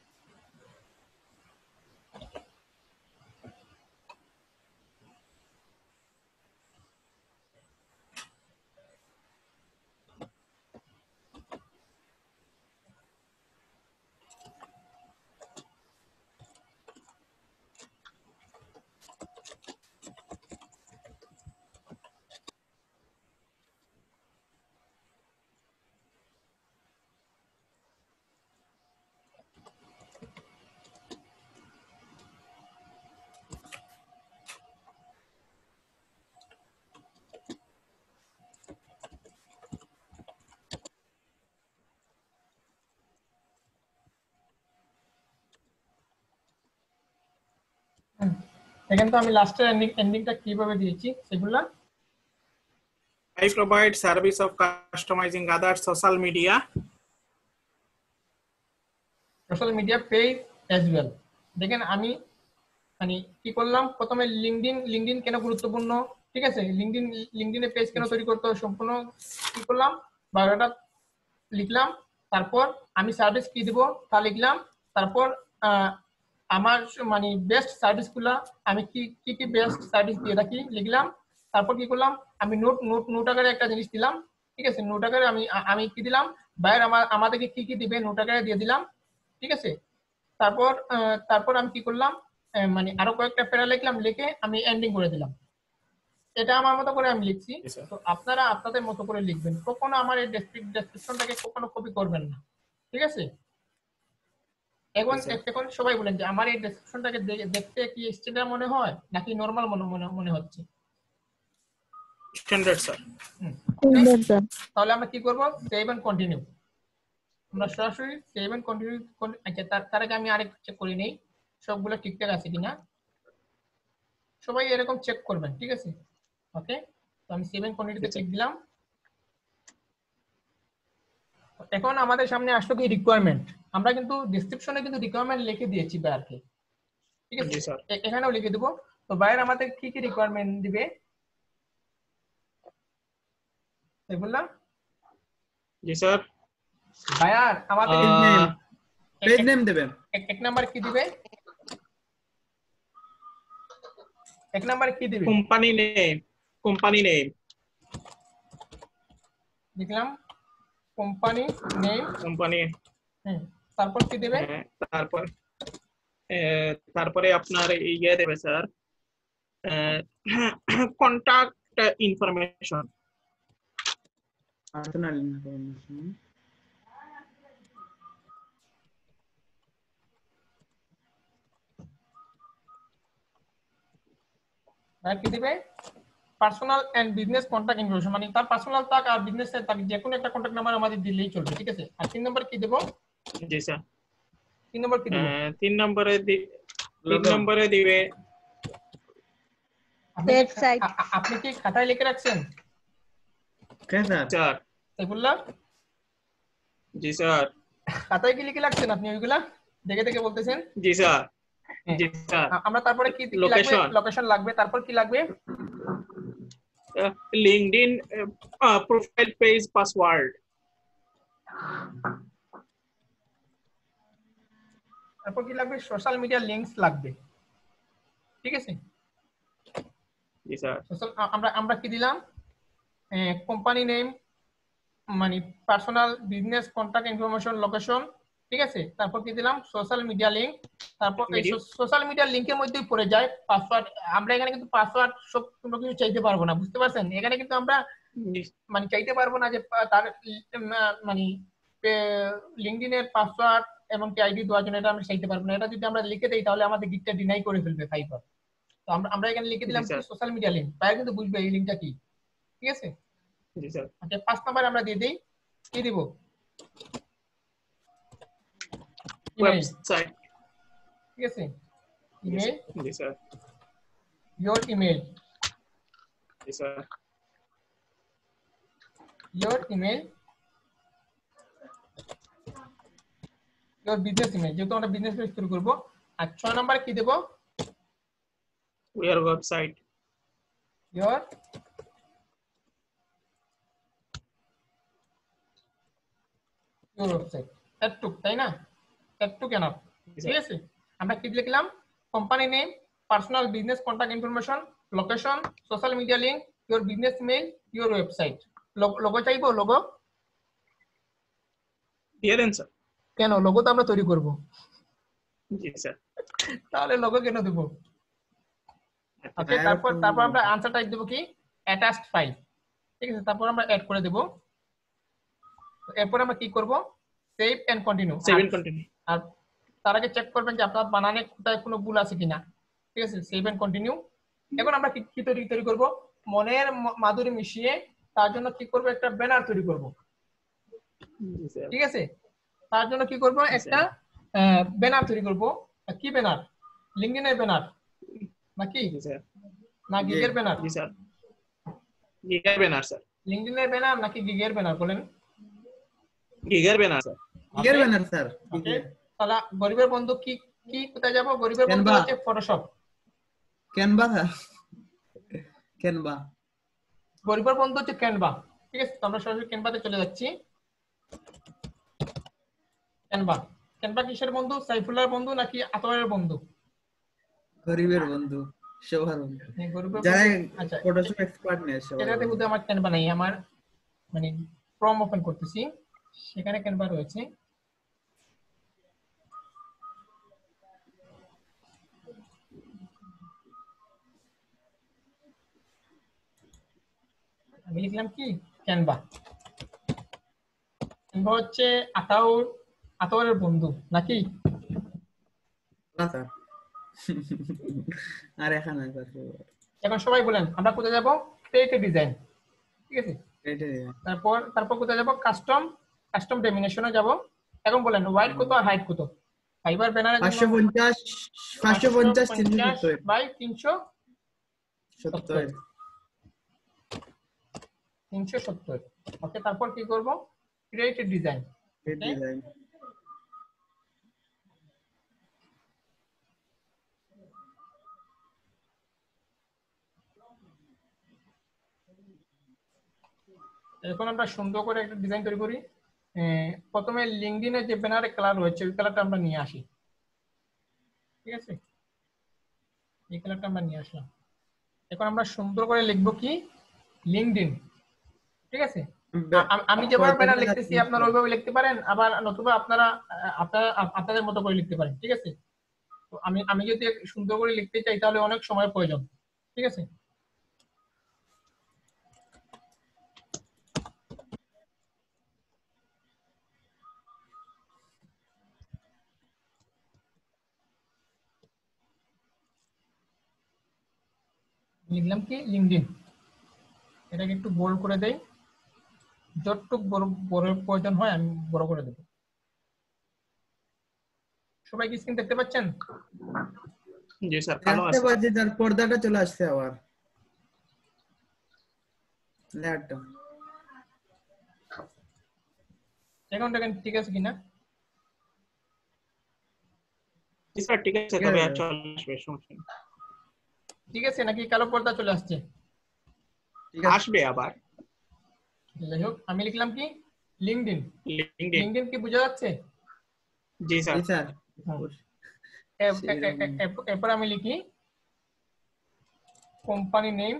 এখানে তো আমি লাস্টের এন্ডিংটা কিভাবে দিয়েছি সেগুলা I provide service of customizing other social media social media page as well. দেখেন আমি মানে কি করলাম, প্রথমে লিঙ্কডইন কেন গুরুত্বপূর্ণ, ঠিক আছে, লিঙ্কডইনে পেজ কেন তৈরি করতে হবে সম্পূর্ণ কি করলাম, বায়োডাটা লিখলাম। তারপর আমি সার্ভিস কি দিব তা লিখলাম। তারপর আমার মানে বেস্ট সার্ভিসগুলা আমি কি বেস্ট সার্ভিস দিয়ে থাকি লিখলাম। তারপর কি করলাম, আমি নোট আকারে একটা জিনিস দিলাম, ঠিক আছে, নোট আকারে আমি কি দিলাম, বাইরে আমাদেরকে কি দিবে নোট আকারে দিয়ে দিলাম, ঠিক আছে। তারপর আমি কি করলাম, মানে আরো কয়েকটা প্যারা লিখলাম, লিখে আমি এন্ডিং করে দিলাম। এটা আমার মতো করে আমি লিখছি। তো আপনারা আপনাদের মতো করে লিখবেন, কখনো আমার এই ডেসক্রিপশনটাকে কখনো কপি করবেন না, ঠিক আছে। এখন সবাই বলেন যে আমার এই ডেসক্রিপশনটাকে দেখতে কি স্ট্যান্ডার্ড মনে হয় নাকি নরমাল মনে হচ্ছে? Standard sir. তাহলে আমরা কি করব, সেভ এন্ড কন্টিনিউ। আমরা সরাসরি সেভ এন্ড কন্টিনিউ। আচ্ছা তার আগে আমি আরেক চেক করে নেই সবগুলো ঠিকঠাক আছে কিনা। সবাই এরকম চেক করবেন, ঠিক আছে। ওকে, তো আমি সেভ এন্ড কন্টিনিউতে ক্লিক দিলাম। এখন আমাদের সামনে আসলো কি রিকোয়ারমেন্ট। আমরা কিন্তু ডেসক্রিপশনে কিন্তু রিকোয়ারমেন্ট লিখে দিয়েছি বায়ারকে, ঠিক আছে, এখানেও লিখে দেবো। তো বায়ার আমাদের কি কি রিকোয়ারমেন্ট দিবে এগুলা? জি স্যার। বায়ার আমাদের পেজ নেম দেবে। এক নাম্বার কি দিবে? এক নাম্বার কি দিবে? কোম্পানি নেম লিখলাম কোম্পানি নেম। তারপর কি দেবে? তারপরে আপনার ইয়ে দেবে sir, contact information. Personal information. আর কি দিবে? Personal and business contact information, মানে তার পার্সোনাল তাক আর বিজনেস তাক যে কোনো একটা কন্টাক্ট নাম্বার আমাদের দিলেই চলবে, ঠিক আছে। আর 3 নাম্বার কি দেব? জি স্যার। 3 নাম্বার কি দেব? 3 নম্বরে দিবে ওয়েবসাইট। আপনি কি খাতায় লিখে রাখছেন? কেন স্যার? এগুলা জি স্যার। খাতায় কি লিখে রাখছেন আপনি ওইগুলা দেখে দেখে বলতেছেন? জি স্যার। জি স্যার। আমরা তারপরে কি লাগবে? লোকেশন লাগবে। তারপর কি লাগবে? LinkedIn profile page password. তারপর কি লাগবে? সোশ্যাল মিডিয়া লিংকস লাগবে, ঠিক আছে। জি স্যার। আমরা কি দিলাম? কোম্পানি নেম, মানে personal business contact information location, ঠিক আছে। তারপর কি দিলাম? Social media link. তারপর এই সোশ্যাল মিডিয়া লিংকের মধ্যেই পড়ে যায় পাসওয়ার্ড। আমরা এখানে কিন্তু পাসওয়ার্ড সব কোনো কিছু চাইতে পারবো না, বুঝতে পারছেন। এখানে কিন্তু আমরা মানে চাইতে পারবো না যে তার মানে লিঙ্কডইনের পাসওয়ার্ড এমনকি আইডি দেওয়ার জন্য এটা আমরা চাইতে পারবো না। এটা যদি আমরা লিখে দেই তাহলে আমাদের গিকটা ডিনাই করে ফেলবে ফাইবার। তো আমরা এখানে লিখে দিলাম সোশ্যাল মিডিয়া লিংক, তাই কিন্তু বুঝবে এই লিংকটা কি, ঠিক আছে। জি স্যার। আচ্ছা 5 নাম্বার আমরা দিয়ে দেই, কি দিব? ওয়েবসাইট, ঠিক আছে। Email. G sir. your email, G sir. your email, your business email, যেহেতু আমরা বিজনেস পেজ শুরু করব। আর 6 নাম্বার কি দেব? your website, your your website, এটুক, তাই না? এটুক এনাফ। ঠিক আছে, আমরা কি লিখলাম? Company name, personal business contact information, location, social media link, your business mail, your website. Logo চাইবো? লোগো দিয়ে দেন স্যার। কেন? লোগো তো আমরা তৈরি করব, জি স্যার। তাহলে লোগো কেন দেব? ওকে, তারপর আমরা আনসার টাইপ দেব কি? Attached file. ঠিক আছে, তারপর আমরা অ্যাড করে দেব। এরপর আমরা কি করব? Save and continue. Save and continue. আর তার আগে চেক করবেন যে আপনার বানানে কোথায় কোনো ভুল আছে কিনা। ঠিক আছে, সেভ এন্ড কন্টিনিউ। এখন আমরা কি তৈরি করব? মনের মাধুরী মিশিয়ে তার জন্য কি করব? একটা ব্যানার তৈরি করব। জি স্যার। ঠিক আছে, তার জন্য কি করব? একটা ব্যানার তৈরি করব। কি ব্যানার? লিঙ্কডইনের ব্যানার নাকি? জি স্যার। না গিগের ব্যানার? জি স্যার, গিগার ব্যানার স্যার। লিঙ্কডইনের ব্যানার নাকি গিগের ব্যানার বলেন? গিগার ব্যানার স্যার। গিগের ব্যানার স্যার। ওকে, তাহলে গরিবের বন্ধু কি কি কোথায় যাব? গরিবের বন্ধু হচ্ছে ফটোশপ। Canva sir, Canva. গরিবের বন্ধু হচ্ছে ক্যানভা। ঠিক আছে, তো আমরা সরাসরি ক্যানভাতে চলে যাচ্ছি। ক্যানভা, ক্যানভা কিসের বন্ধু? সাইফুল্লাহর বন্ধু নাকি আতরের বন্ধু? গরিবের বন্ধু, সবার বন্ধু, গরিবের যারা বন্ধু। আচ্ছা, ফটোশপ এক্সপার্ট নেই সবার এটাতে বন্ধু। বুঝতে আমার ক্যানভা নাই, আমার মানে ক্রোম ওপেন করতেছি, সেখানে ক্যানভা রয়েছে। আমি লিখলাম কি? ক্যানভা। ক্যানভা হচ্ছে আতরের বন্ধু নাকি? না স্যার, আর এখানে স্যার এখন সবাই বলেন আমরা কোথায় যাব? Create a design. ঠিক আছে, এটাই। তারপর কোথায় যাব? কাস্টম ডেমিনেশনে যাব। এখন বলেন ওয়াইড কত আর হাইট কত? ফাইবার ব্যানারের জন্য 550 550 370 বাই 370। 370। ওকে, তারপর কি করব? Create a design. ডিজাইন। এখন আমরা সুন্দর করে একটা ডিজাইন তৈরি করি। প্রথমে লিঙ্কডইনের যে ব্যানারের কালার রয়েছে ওই কালারটা আমরা নিয়ে আসি। ঠিক আছে, এই কালারটা আমরা নিয়ে আসলাম। এখন আমরা সুন্দর করে লিখবো কি? লিঙ্কডইন। ঠিক আছে, আমি যেভাবে ব্যানার লিখতেছি আপনারা ওইভাবে লিখতে পারেন, আবার নতুবা আপনারা আপনাদের মতো করে লিখতে পারেন। ঠিক আছে, তো আমি যদি সুন্দর করে লিখতে চাই তাহলে অনেক সময় প্রয়োজন। ঠিক আছে, লিখলাম কি? লিঙ্কডইন। এটাকে একটু বোল্ড করে দেই, যতটুকু বড় প্রয়োজন হয় আমি বড় করে দেব। সবাই কি স্ক্রিন দেখতে পাচ্ছেন? জি স্যার, ভালো আছে। তার পর্দাটা চলে আসছে আবার লেয়ারটা। এখন দেখেন ঠিক আছে কিনা? জি স্যার, ঠিক আছে, তবে আর চলে আসবে, সমস্যা নেই। ঠিক আছে নাকি কালো পর্দা চলে আসছে? আসবে আবার। যাই হোক, আমি লিখলাম কি? লিঙ্কডইন। লিঙ্কডইন। লিঙ্কডইন কি বোঝা যাচ্ছে? জি স্যার। জি স্যার। এরপর আমি লিখি কোম্পানি নেম,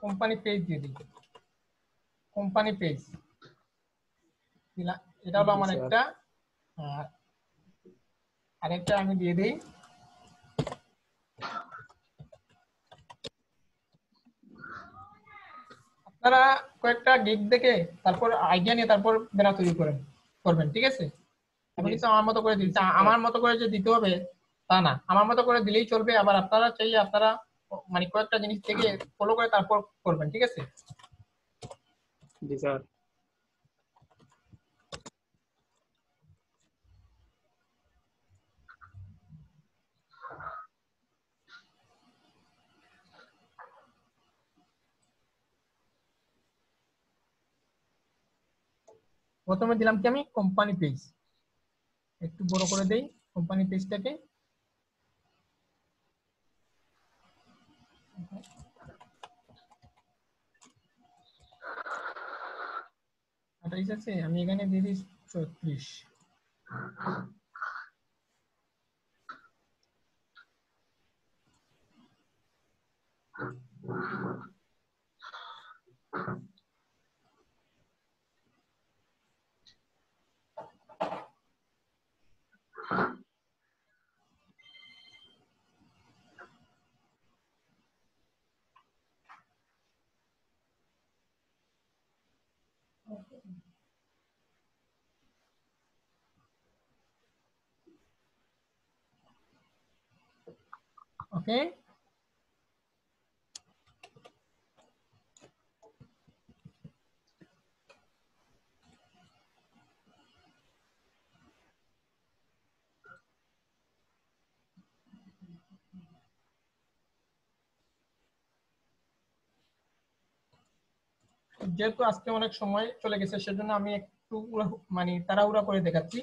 কোম্পানি পেজ দিয়ে দিই। কোম্পানি পেজ এটা হলো আমার একটা। আরেকটা আমি দিয়ে দিই আপনারা কয়েকটা গিগ দেখে তারপর আইডিয়া নিয়ে তারপর ব্যানার তৈরি করবেন। ঠিক আছে, আমি কিন্তু আমার মতো করে দিচ্ছি। আমার মতো করে যে দিতে হবে তা না, আমার মতো করে দিলেই চলবে। আবার আপনারা চাইলে আপনারা মানে কয়েকটা জিনিস থেকে ফলো করে তারপর করবেন। ঠিক আছে, জি স্যার। প্রথমে দিলাম কি? আমি কোম্পানি পেজ একটু বড় করে দেই, কোম্পানি পেজটাকে। 28 আছে, আমি এখানে দিয়ে দিই 34। ওকে, যেহেতু আজকে অনেক সময় চলে গেছে সেজন্য আমি একটু মানে তাড়াহুড়া করে দেখাচ্ছি,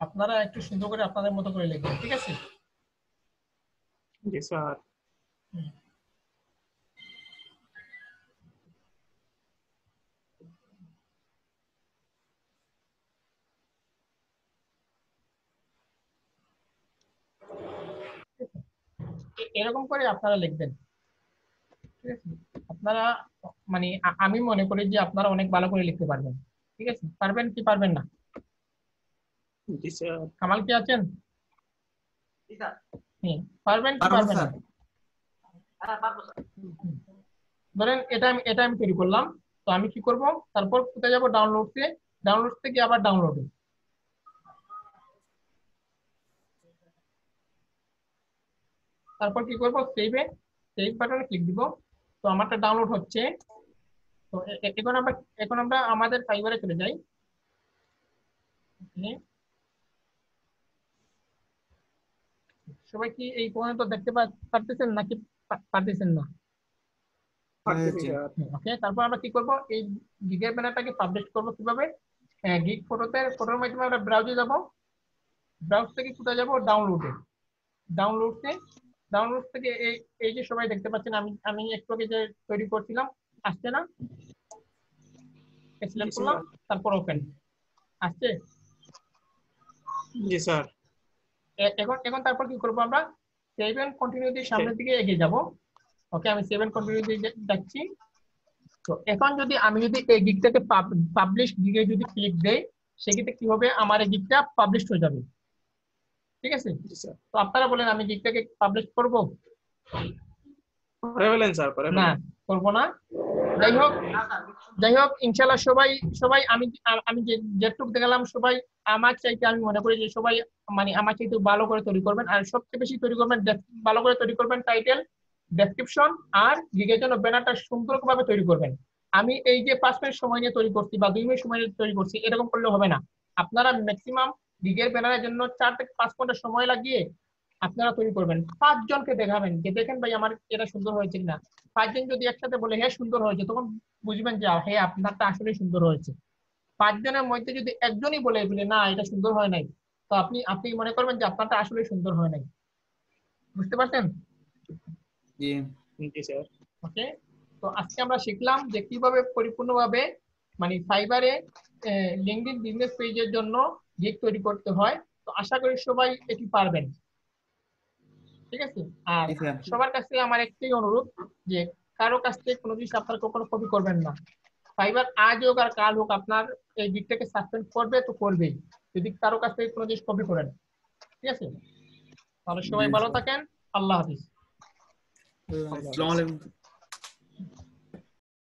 আপনারা একটু সুন্দর করে আপনাদের মতো করে লিখবেন, ঠিক আছে? জি স্যার। এরকম করে আপনারা লিখবেন, ঠিক আছে? আপনারা মানে আমি মনে করি যে আপনারা অনেক ভালো করে লিখতে পারবেন, ঠিক আছে? পারবেন কি পারবেন না? জি স্যার। কামাল কি আছেন? জি স্যার। পারবেন কি পারবো পারবেন না? স্যার। হ্যাঁ পারবো স্যার। ধরেন এটা আমি তৈরি করলাম, তো আমি কি করব, তারপর কোথায় যাব, ডাউনলোডসে, ডাউনলোডস থেকে আবার ডাউনলোডে, তারপর কি করব, সেভ বাটনে ক্লিক দিব। তো আমারটা ডাউনলোড হচ্ছে। তো এখন আমরা আমাদের ফাইবারে চলে যাই। Okay, সবাই কি এই পর্যন্ত দেখতে পারতেছেন নাকি পারতেছেন না? পারতেছি স্যার। ওকে, তারপর আমরা কি করব, এই গিগের ব্যানারটাকে পাবলিশ করব কিভাবে? গিগ ফটোর মাধ্যমে আমরা ব্রাউজে যাব, ব্রাউজ থেকে কোথায় যাব, ডাউনলোডে, ডাউনলোডসে, ডাউনলোড থেকে এই এই যে সবাই দেখতে পাচ্ছেন, আমি আমি একটু আগে যে তৈরি করছিলাম, আসছে না? সিলেক্ট করলাম, তারপর ওপেন আসছে। জি স্যার। এখন এখন তারপর কি করব, আমরা সেভ এন্ড কন্টিনিউ দিয়ে সামনের দিকে এগিয়ে যাব। ওকে, আমি সেভ এন্ড কন্টিনিউ দিয়ে যাচ্ছি। তো এখন আমি এই গিগটাকে পাবলিশ গিগে যদি ক্লিক দেই, সেক্ষেত্রে কি হবে, আমার এই গিগটা পাবলিশ হয়ে যাবে, ঠিক আছে? জি স্যার। তো আপনারা বলেন, আমি গিগটাকে পাবলিশ করব করে ফেলেন স্যার, করে না? ফেলেন। করব না। যাই হোক, ইনশাল্লাহ সবাই সবাই আমি আমি যেটুকু দেখালাম, সবাই আমার চাইতে, আমি মনে করি যে সবাই মানে আমার চাইতে ভালো করে তৈরি করবেন, আর সবচেয়ে বেশি তৈরি করবেন, ভালো করে তৈরি করবেন টাইটেল, ডেসক্রিপশন, আর গিগের জন্য ব্যানারটা সুন্দরভাবে তৈরি করবেন। আমি এই যে 5 মিনিট সময় নিয়ে তৈরি করছি বা 2 মিনিট সময় নিয়ে তৈরি করছি, এরকম করলে হবে না। আপনারা ম্যাক্সিমাম গিগের ব্যানারের জন্য 4 থেকে 5 ঘন্টা সময় লাগিয়ে আপনারা তৈরি করবেন। 5 জনকে দেখাবেন যে দেখেন ভাই আমার এটা সুন্দর হয়েছে কিনা। 5 জন যদি একসাথে বলে হ্যাঁ সুন্দর হয়েছে, তখন বুঝবেন যে হ্যাঁ আপনারটা আসলে সুন্দর হয়েছে। 5 জনের মধ্যে যদি একজনই বলে না এটা সুন্দর হয় নাই, তো আপনি আপনি মনে করবেন যে আপনারটা আসলে সুন্দর হয় নাই। বুঝতে পারছেন? জি জি স্যার। ওকে, তো আজকে আমরা শিখলাম যে কিভাবে পরিপূর্ণভাবে মানে ফাইবারে লিঙ্কডইন বিজনেস পেজের জন্য গিগ তৈরি করতে হয়। তো আশা করি সবাই এটি পারবেন, ঠিক আছে? আর জি স্যার। সবার কাছে আমার একটাই অনুরোধ, যে কারো কাছ থেকে কোনো জিনিস আপনারা কখনো কপি করবেন না। ফাইবার আজ হোক আর কাল হোক আপনার এই দিকটাকে সাসপেন্ড করবে তো করবেই, যদি কারো কাছ থেকে কোনো জিনিস কপি করেন, ঠিক আছে? তাহলে সবাই জি ভালো স্যার। থাকেন। আল্লাহ হাফিজ। আসসালামু আলাইকুম।